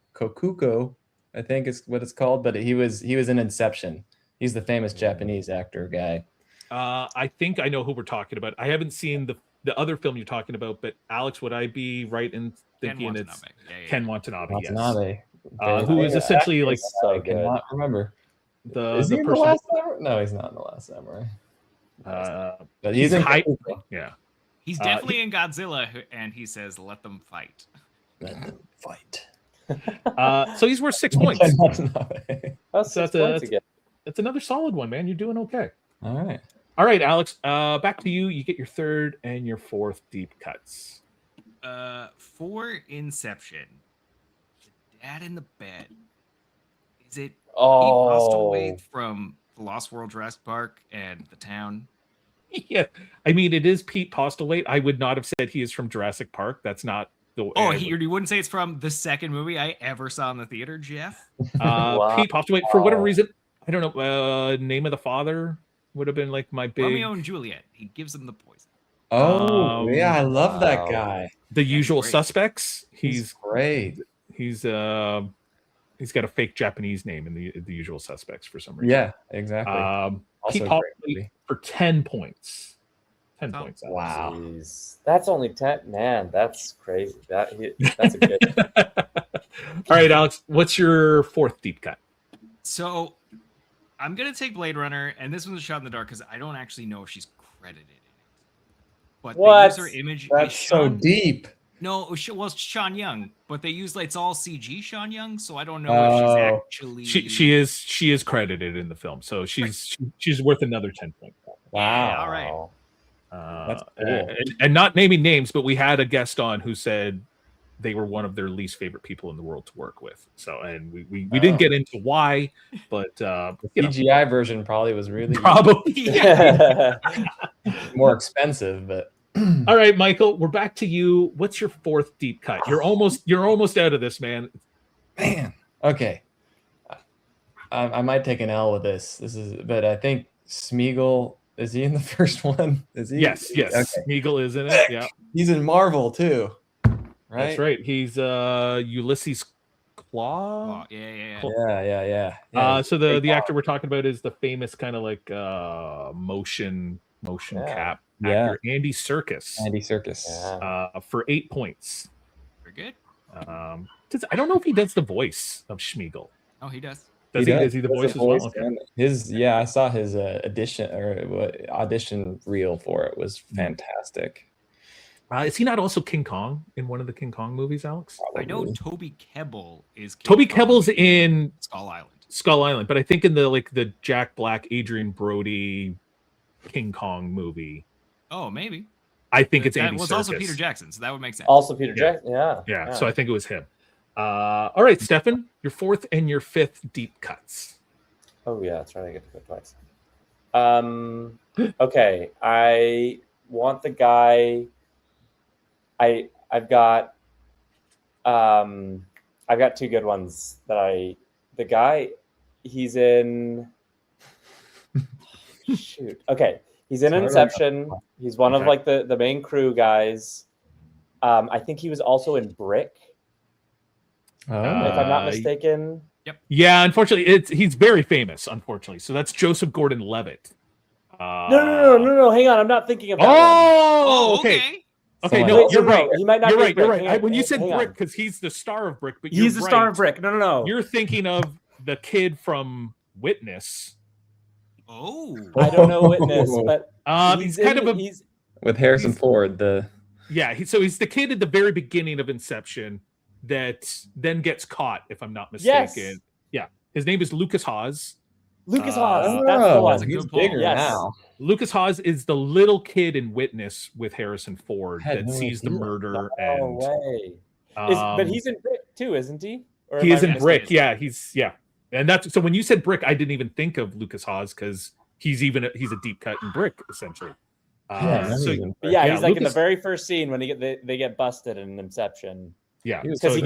I think is what it's called. But he was in Inception. He's the famous Japanese actor guy. I think I know who we're talking about. I haven't seen the other film you're talking about, but Alex, would I be right in thinking it's Watanabe. Yeah. Ken Watanabe? Yes. Watanabe. Who is essentially like So I good. cannot remember. the Is he in the person. Last Samurai? No, he's not in the Last Samurai. But he's in high- Kokuko. Yeah. He's definitely in Godzilla, and he says, "Let them fight." Let them fight. So he's worth 6 points. Ken Watanabe. That's So 6 that's points again. That's another solid one, man. You're doing okay. All right. All right, Alex. Back to you. You get your third and your fourth deep cuts. For Inception, the dad in the bed. Is it he passed Oh, away from the Lost World Jurassic Park and The Town? Yeah, I mean it is Pete Postlewaite. I would not have said he is from Jurassic Park. That's not the way. Oh, I you wouldn't say it's from the second movie I ever saw in the theater, Jeff? would- Wow. Pete Postlewaite for whatever reason. I don't know. Name of the Father would have been like my big. Romeo and Juliet. He gives them the poison. Oh, yeah, I love that Wow. guy. The Usual great. Suspects. He's great. He's got a fake Japanese name in the Usual Suspects for some reason. Yeah, exactly. Also Also Pete a Paul great movie. for 10 points. 10 Oh, points. Alex. Wow. Jeez. That's only 10. Man, that's crazy. That's a good. All right, Alex, what's your fourth deep cut? So I'm gonna take Blade Runner, and this one's a shot in the dark because I don't actually know if she's credited in it. But What? they use her image. That's so deep. No, well, it's Sean Young, but they use it's all CG Sean Young, so I don't know if she's Oh. actually. She is credited in the film, so she's worth another 10 points. Yeah, all right. That's cool. And not naming names, but we had a guest on who said they were one of their least favorite people in the world to work with. So, and we didn't get into why, but The CGI version probably was really probably. more expensive, but All right, Michael, we're back to you. What's your fourth deep cut? You're almost out of this, man. man. Okay. I might take an L with this. But I think Smeagol, is he in the first one? Is he? Yes. Okay. Smeagol is in it. Yeah. He's in Marvel too. Right? That's right. He's Ulysses Claw. Oh, yeah. Yeah. So the actor we're talking about is the famous kind of like motion cap actor Andy Serkis. Andy Serkis. Yeah. For 8 points. Very good. I don't know if he does the voice of Smeagol. Oh, he does. Is he the voice as well? Okay. I saw his audition reel for it was fantastic. Is he not also King Kong in one of the King Kong movies, Alex? I know Toby Kebbell is. Toby Kebbell's in Skull Island, but I think in the Jack Black, Adrian Brody King Kong movie. Oh, maybe. I think it's that Andy was Serkis. also Peter Jackson, so that would make sense. Also Peter Jackson. Yeah. So I think it was him. All right, Stefan, your fourth and your fifth deep cuts. Oh yeah, that's right. I get to go twice. Okay, I want the guy. I've got two good ones the guy he's in. Shoot. Okay, he's in Inception. He's one of like the main crew guys. I think he was also in Brick. If I'm not mistaken. Yep. Yeah, unfortunately, he's very famous. Unfortunately, so that's Joseph Gordon-Levitt. No. Hang on, I'm not thinking of that one. Oh, okay. Okay, no, you're right. He might not. You're right. When you said Brick, because he's the star of Brick, but he's the star of Brick. No. You're thinking of the kid from Witness. Oh, I don't know Witness, but he's kind of with Harrison Ford. He's the kid at the very beginning of Inception that then gets caught, if I'm not mistaken. Yes. Yeah, his name is Lucas Haas. Lucas Haas. That's the one. He's bigger now. Lucas Haas is the little kid in Witness with Harrison Ford that sees the murder. No way. But he's in Brick too, isn't he? Or he is in Brick. Yeah, and that's so. When you said Brick, I didn't even think of Lucas Haas because he's a deep cut in Brick essentially. He's like Lucas, in the very first scene when they get busted in Inception. Yeah, because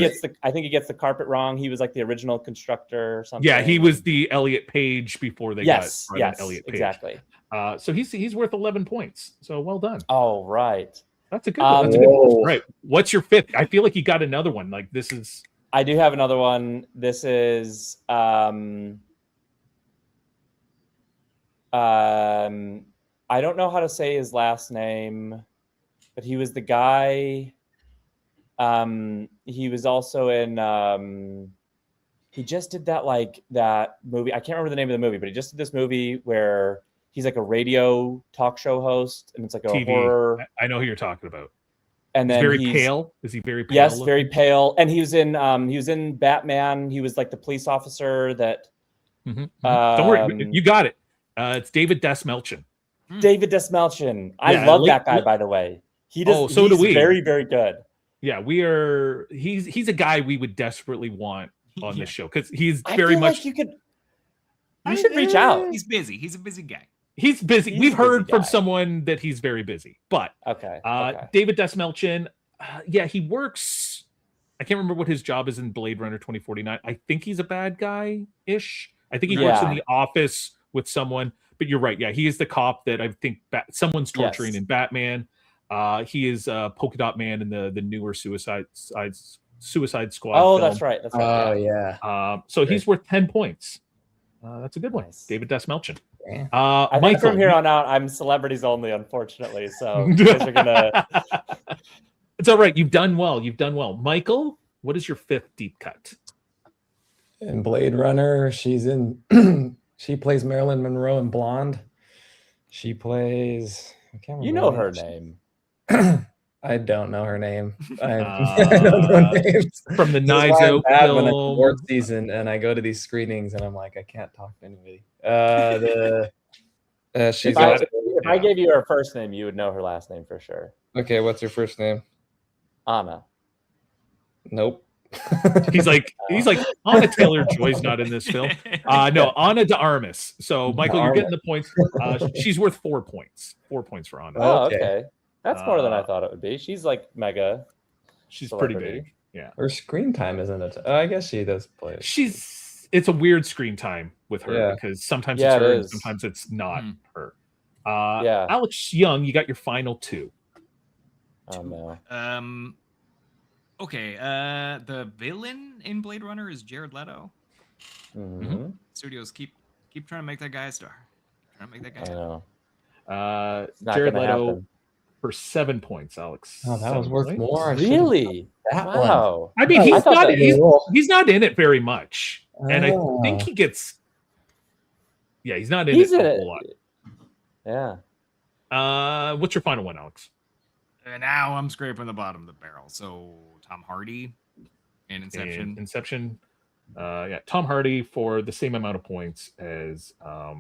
I think he gets the carpet wrong. He was like the original constructor or something. Yeah, he was the Elliot Page before they got Elliot Page. Exactly. So he's worth 11 points. So well done. Oh, right. That's a good one. That's a good one. Right. What's your fifth? I feel like you got another one. Like this is. I do have another one. This is I don't know how to say his last name, but he was the guy. He was also in he just did that movie. I can't remember the name of the movie, but he just did this movie where he's like a radio talk show host and it's like a TV. horror. I know who you're talking about. And then he's very pale. Is he very pale? Yes, very pale. And he was in Batman. He was like the police officer that Don't worry, you got it. It's David Desmelchin. David Desmelchin. I love that guy, by the way. He does. So do we. Very, very good. Yeah, he's a guy we would desperately want on this show because he's very much. Like you should reach out. He's busy. He's a busy guy. He's busy. We've heard from someone that he's very busy, but okay. David Desmelchin, he works. I can't remember what his job is in Blade Runner 2049. I think he's a bad guy-ish. I think he works in the office with someone. But you're right. Yeah, he is the cop that I think someone's torturing in Batman. He is Polka Dot Man in the newer Suicide Squad. Oh, film. that's right. That's right. Oh yeah. So he's worth 10 points. That's a good one. Nice. David Desmelchin. Yeah. I think Michael, from here on out, I'm celebrities only, unfortunately. So you guys are gonna. It's all right. You've done well. Michael, what is your 5th deep cut? In Blade Runner, she's in. She plays Marilyn Monroe in Blonde. She plays. I can't remember. You know her name. I don't know her name. I Uh, don't know names. From the This is why Knives I'm Out bad when it's film. award season and I go to these screenings and I'm like, I can't talk to anybody. She's If I gave you her first name, you would know her last name for sure. okay. What's her first name? Anna. Nope. He's like Anna Taylor-Joy's not in this film. No, Anna de Armas. So Michael, you're getting the points. She's worth 4 points. 4 points for Anna. Oh, Okay. okay. That's more than I thought it would be. She's like mega. She's celebrity. pretty big. Yeah. Her screen time isn't it? I guess she does play. It's a weird screen time with her Yeah. because sometimes Yeah, it's it her and is. sometimes it's not her. Yeah. Alex Young, you got your final 2. Oh no. Okay. The villain in Blade Runner is Jared Leto. Mm-hmm. Studios keep trying to make that guy a star. Trying to make that guy. I know. Not Jared gonna Leto happen. for 7 points, Alex. Oh, that 7 was worth points. more. I should've Really? that one. Wow. I mean, I he's thought not that- he's not in it very much, and I think Oh. he gets. Yeah, he's not in He's it in a it. whole lot. Yeah. What's your final one, Alex? And now I'm scraping the bottom of the barrel. So Tom Hardy in Inception. Inception. Yeah, Tom Hardy for the same amount of points as I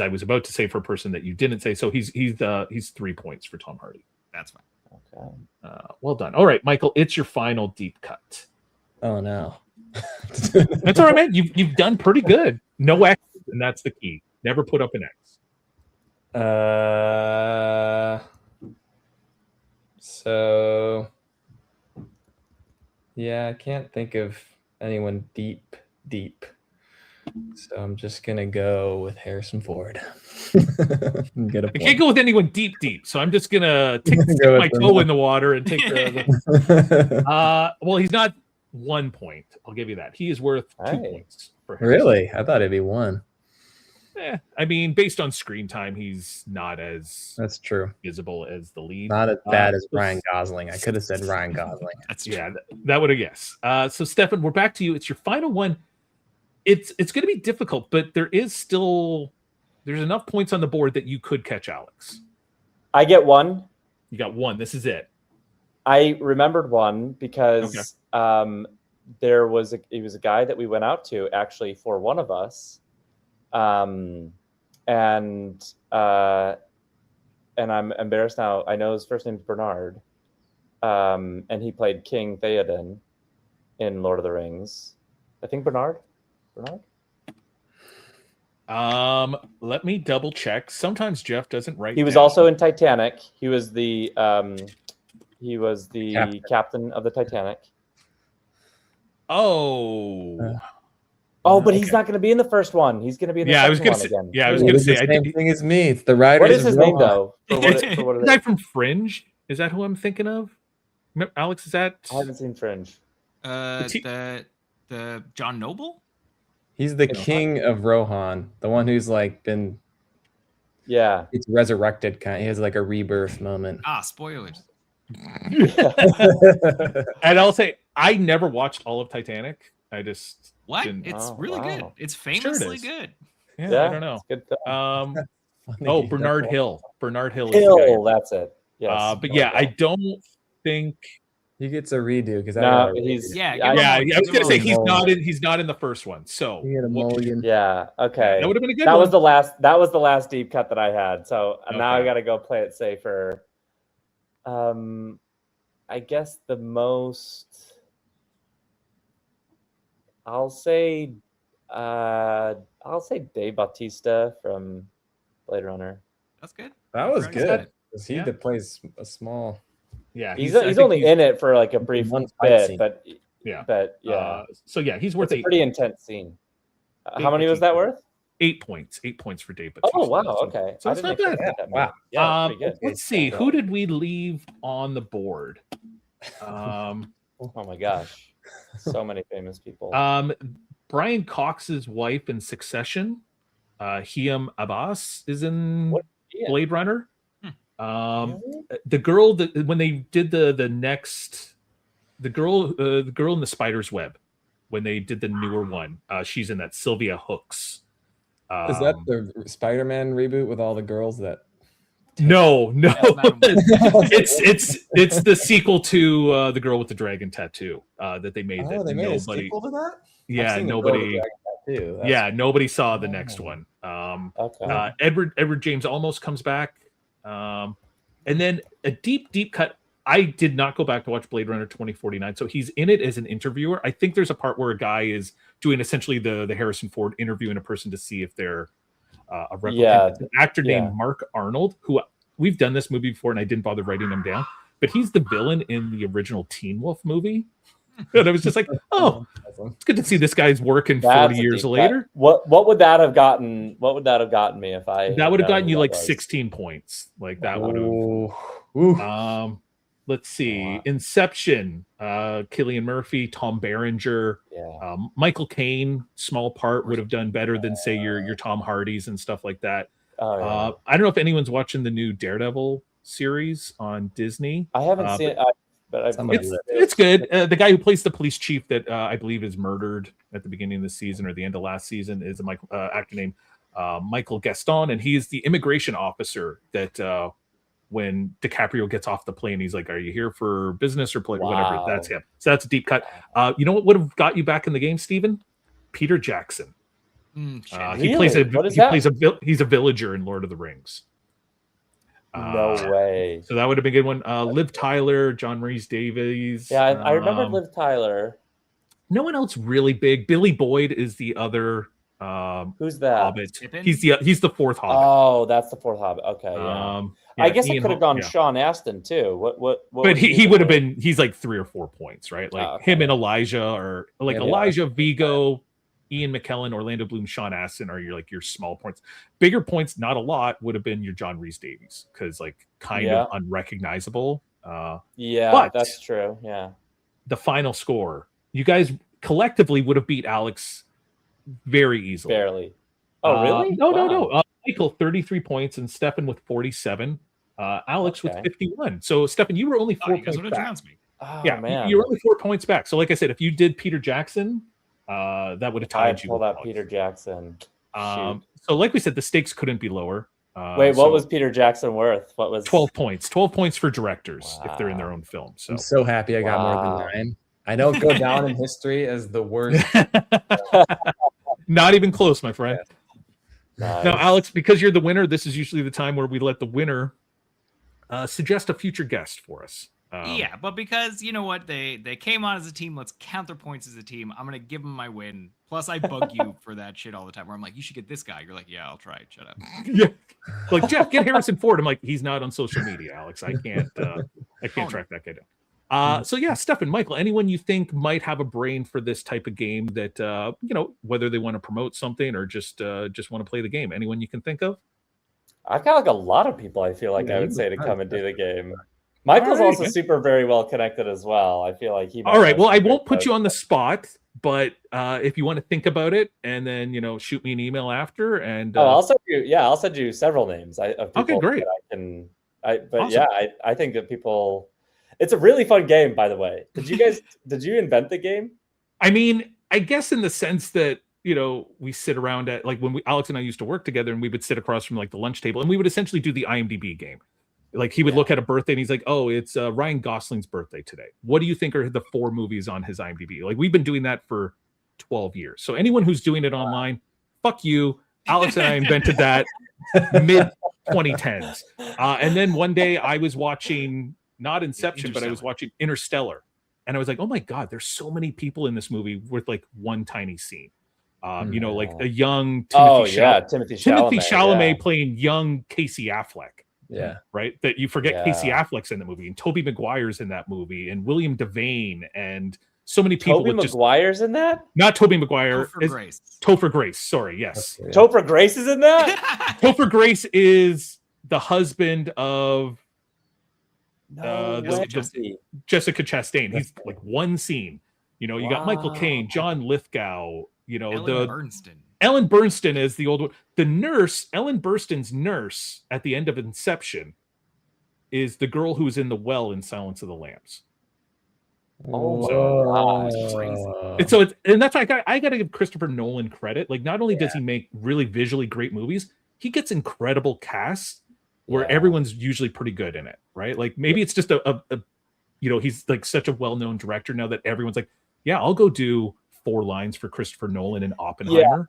was about to say for a person that you didn't say. So he's 3 points for Tom Hardy. That's fine. Okay. Well done. All right, Michael, it's your final deep cut. Oh no. That's all right, man. You've done pretty good. No X, and that's the key. Never put up an X. So yeah, I can't think of anyone deep. So I'm just gonna go with Harrison Ford. Get a I can't go with anyone deep, so I'm just gonna stick Go my with toe him. in the water and take the. Well, he's not 1 point. I'll give you that. He is worth 2 Hey. points for Harrison. Really? I thought it'd be one. I mean, based on screen time, he's not as That's true. visible as the lead. Not as bad as Ryan Gosling. I could have said Ryan Gosling. That's true. Yeah, that would have guessed. So, Stefan, we're back to you. It's your final one. It's going to be difficult, but there's enough points on the board that you could catch Alex. I get one. You got 1. This is it. I remembered one because it was a guy that we went out to actually for one of us, and I'm embarrassed now. I know his first name's Bernard, and he played King Theoden in Lord of the Rings. I think Bernard. Let me double check. Sometimes Jeff doesn't write. He was down. also in Titanic. He was the captain of the Titanic. Oh. But he's not going to be in the first one. He's going to be in the I was second gonna one say. again. Yeah, I was It gonna was the say. I same think thing as me. It's the writer. What is his name though? For what the it guy is? from Fringe. Is that who I'm thinking of? Alex, is that? I haven't seen Fringe. The John Noble? He's the king of Rohan, the one who's like been Yeah. it's resurrected kind. He has like a rebirth moment. Spoilers. And I'll say I never watched all of Titanic. I just What? didn't- It's Oh, really good. wow. It's Sure it famously is. good. I don't know. It's good film. Bernard Hill. Bernard Hill. Is the Hill, guy. that's it. Yes. But yeah, I don't think. He gets a redo because No, he's Yeah, I- give him Yeah, a- I was give gonna him say a he's not mulligan. in. He's not in the first one. So He had a mulligan. Yeah. Okay. that would have been a good That one. was the last. That was the last deep cut that I had. So now I Okay. got to go play it safer. I guess the most. I'll say Dave Bautista from Blade Runner. That's good. That was Very good. Is he Yeah. that plays a small? Yeah, He's I think only in it for like a brief one fight bit, scene. but Yeah. yeah, So yeah, he's worth it's a 8. pretty intense scene. Dave How many was that Bautista. worth? 8 points. 8 points for Dave Oh Bautista. wow, okay. So it's not bad. Wow. Yeah, pretty good. Let's see. Who did we leave on the board? Oh my gosh. So many famous people. Brian Cox's wife in Succession, Hiam Abbas, is in Blade Runner. The girl that when they did the girl in the Spider's Web, when they did the newer one, she's in that. Sylvia Hooks. Is that the Spider-Man reboot with all the girls that? No. It's the sequel to the girl with the dragon tattoo that they made. Oh, that they made a nobody. sequel to that? Yeah, nobody. Nobody saw the next one. Okay. Edward James almost comes back, and then a deep cut. I did not go back to watch Blade Runner 2049, so he's in it as an interviewer. I think there's a part where a guy is doing essentially the Harrison Ford interviewing a person to see if they're a replicant. Yeah. It's an actor named Mark Arnold, who we've done this movie before, and I didn't bother writing him down, but he's the villain in the original Teen Wolf movie. And I was just like, oh, it's good to see this guy's working 40 years later. What would that have gotten? What would that have gotten me if I? That would have gotten you like 16 points. Like that would have. Let's see. Inception, Cillian Murphy, Tom Berenger, Michael Caine, small part would have done better than say your Tom Hardys and stuff like that. I don't know if anyone's watching the new Daredevil series on Disney. I haven't seen it, but it's good. The guy who plays the police chief that I believe is murdered at the beginning of the season or the end of last season is a actor named Michael Gaston, and he is the immigration officer that. When DiCaprio gets off the plane, he's like, "Are you here for business or play?" Whatever. That's him. So that's a deep cut. You know what would have got you back in the game, Steven? Peter Jackson. He plays he's a villager in Lord of the Rings. No way. So that would have been a good one. Liv Tyler, John Rhys Davies. Yeah, I remember Liv Tyler. No one else really big. Billy Boyd is the other. Who's that? Hobbit. He's the fourth Hobbit. Oh, that's the fourth Hobbit. Okay, yeah. I guess it could have gone Sean Astin too. What but he would have been. He's like 3 or 4 points, right? Like him and Elijah, or like Elijah, Vigo, Ian McKellen, Orlando Bloom, Sean Astin are your small points. Bigger points, not a lot, would have been your John Rhys Davies because like kind of unrecognizable. But that's true. Yeah. The final score, you guys collectively would have beat Alex very easily. Barely. Oh, really? No. Michael 33 points and Stefan with 47. Alex with 51. So Stefan, you were only 4 points back. Oh, yeah, man. You're only 4 points back. So like I said, if you did Peter Jackson, that would have tied you. Pulled out Peter Jackson. So like we said, the stakes couldn't be lower. Wait, what was Peter Jackson worth? What was 12 points? 12 points for directors if they're in their own film. So I'm so happy I got more than 9. I don't go down in history as the worst. Not even close, my friend. Nice. Now, Alex, because you're the winner, this is usually the time where we let the winner suggest a future guest for us. But because you know what, they came on as a team, let's count their points as a team. I'm gonna give them my win. Plus, I bug you for that shit all the time. Where I'm like, you should get this guy. You're like, yeah, I'll try it. Shut up. Yeah, like Jeff, get Harrison Ford. I'm like, he's not on social media, Alex. I can't track that guy down. So yeah, Stefan, Michael, anyone you think might have a brain for this type of game that whether they want to promote something or just want to play the game. Anyone you can think of? I've got like a lot of people I feel like I would say to come and do the game. Michael's also super very well connected as well. I feel like he. All right. Well, I won't put you on the spot, but if you want to think about it and then shoot me an email after, and I'll send you. Yeah, I'll send you several names of people. Okay, great. That I think that people. It's a really fun game, by the way. Did you invent the game? I mean, I guess in the sense that, we sit around at like when Alex and I used to work together and we would sit across from like the lunch table and we would essentially do the IMDb game. Like he would look at a birthday and he's like, oh, it's Ryan Gosling's birthday today. What do you think are the 4 movies on his IMDb? Like we've been doing that for 12 years. So anyone who's doing it online, fuck you. Alex and I invented that mid 2010s. And then one day I was watching not Inception, but I was watching Interstellar. And I was like, oh my God, there's so many people in this movie with like one tiny scene. Like a young Timothy Chalamet playing young Casey Affleck. Yeah. Right. That you forget Casey Affleck's in the movie and Tobey Maguire's in that movie and William Devane and so many people Tobey with just Maguire's in that? not Tobey Maguire. Topher Grace. Topher Grace. Sorry, yes. Okay. Topher Grace is in that? Topher Grace is the husband of No the Jessica Chastain. He's like one scene. You know, you got Michael Caine, John Lithgow. You know, Ellen Bernstein is the old one. The nurse, Ellen Burstyn's nurse at the end of Inception, is the girl who's in the well in Silence of the Lambs. Oh, And that's why I got to give Christopher Nolan credit. Like, not only does he make really visually great movies, he gets incredible casts where everyone's usually pretty good in it, right? Like, maybe it's just a you know, he's like such a well-known director now that everyone's like, yeah, I'll go do 4 lines for Christopher Nolan and Oppenheimer. Yeah.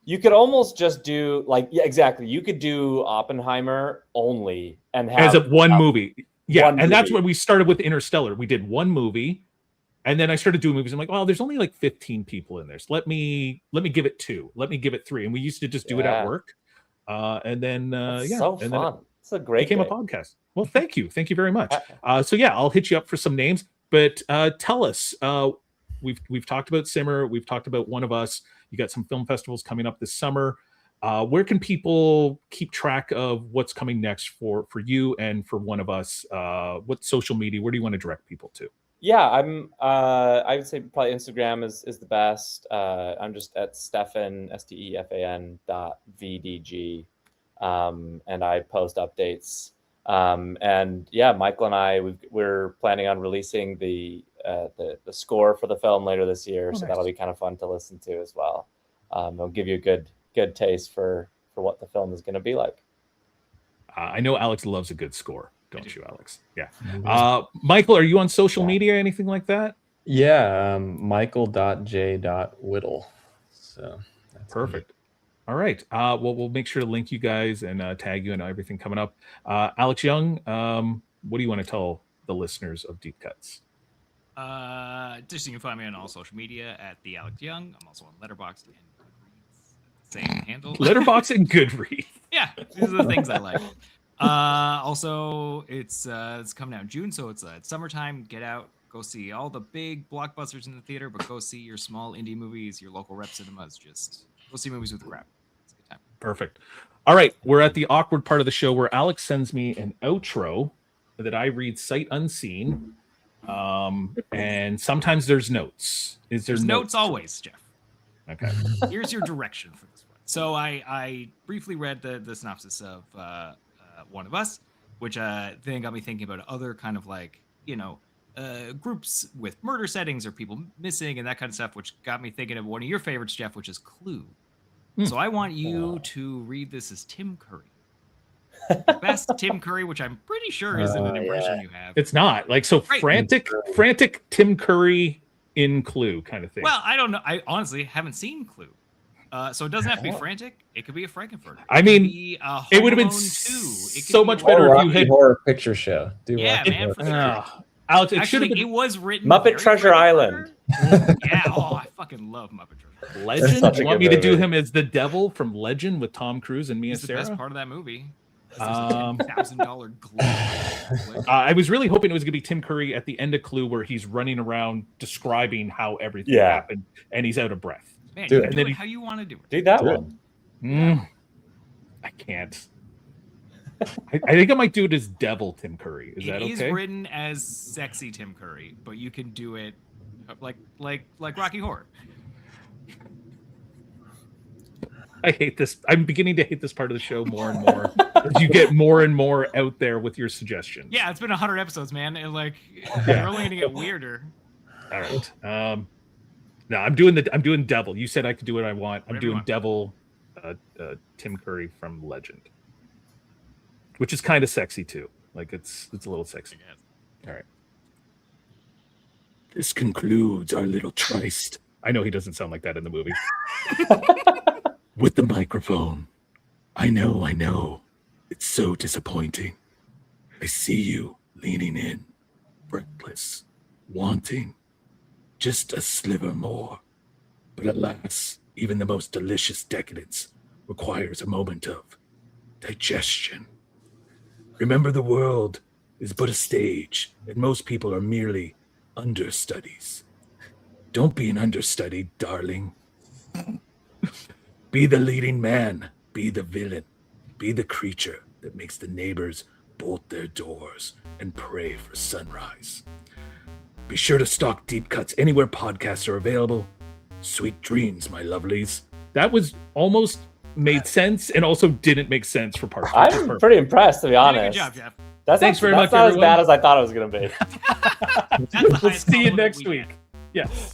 You could almost just do exactly. You could do Oppenheimer only and have as a one movie. Yeah, one and that's movie. when we started with Interstellar. We did one movie, and then I started doing movies. I'm like, well, there's only like 15 people in there, so let me give it 2. Let me give it 3. And we used to just do it at work. And then so and fun. It's a great became a podcast. Well, thank you very much. So yeah, I'll hit you up for some names, but tell us. We've talked about Simmer. We've talked about One of Us. You got some film festivals coming up this summer. Where can people keep track of what's coming next for you and for One of Us? What social media? Where do you want to direct people to? Yeah, I would say probably Instagram is the best. I'm just at Stefan STEFAN.VDG, and I post updates. And yeah, Michael and I we're planning on releasing the score for the film later this year, so that'll be kind of fun to listen to as well. It'll give you a good taste for what the film is going to be like. I know Alex loves a good score, don't you, Alex? Yeah. Michael, are you on social media, anything like that? Yeah, Michael.J.Whittle. So that's perfect. All right. Well, we'll make sure to link you guys and tag you and everything coming up. Alex Young, what do you want to tell the listeners of Deep Cuts? Just you can find me on all social media at the Alex Young. I'm also on Letterboxd and Goodreads. Same handle. Letterboxd and Goodreads. Yeah, these are the things I like. Also, it's coming out in June, so it's summertime. Get out, go see all the big blockbusters in the theater, but go see your small indie movies, your local rep cinemas. Just go see movies with Graaf. It's a good time. Perfect. All right, we're at the awkward part of the show where Alex sends me an outro that I read sight unseen. And sometimes there's notes. There's notes always, Jeff. Okay. Here's your direction for this one. So I briefly read the synopsis of One of Us, which then got me thinking about other kind of like, groups with murder settings or people missing and that kind of stuff, which got me thinking of one of your favorites, Jeff, which is Clue. So I want you to read this as Tim Curry. The best Tim Curry, which I'm pretty sure isn't an impression you have. It's not like so frantic Tim Curry in Clue kind of thing. Well, I don't know. I honestly haven't seen Clue. So it doesn't have to be frantic. It could be a Frankenfurter. I mean, it would have been so much better if you had horror picture show. Man, for sure. Alex, it was written Muppet Treasure Island. Yeah, I fucking love Muppet Treasure. Legend. You want me to do him as the devil from Legend with Tom Cruise and Mia Sara? The best part of that movie. $10,000 glue. I was really hoping it was going to be Tim Curry at the end of Clue, where he's running around describing how everything happened, and he's out of breath. Man, do it how you want to do it. Do that one. I can't. I think I might do it as Devil Tim Curry. Is that okay? It is written as sexy Tim Curry, but you can do it like Rocky Horror. I hate this. I'm beginning to hate this part of the show more and more as you get more and more out there with your suggestions. Yeah, it's been 100 episodes, man. And you're only gonna get weirder. All right. No, I'm doing Devil. You said I could do what I want. I'm doing Devil, Tim Curry from Legend, which is kind of sexy too. Like it's a little sexy. All right. This concludes our little tryst. I know he doesn't sound like that in the movie. With the microphone. I know. It's so disappointing. I see you leaning in, reckless, wanting just a sliver more. But alas, even the most delicious decadence requires a moment of digestion. Remember, the world is but a stage, and most people are merely understudies. Don't be an understudy, darling. Be the leading man. Be the villain. Be the creature that makes the neighbors bolt their doors and pray for sunrise. Be sure to stalk Deep Cuts anywhere podcasts are available. Sweet dreams, my lovelies. That was almost made sense and also didn't make sense for parts. I'm pretty impressed, to be You did a honest. good job, Jeff. Thanks very much, not everyone. As bad as I thought it was going to be. We'll see you next week. Yes.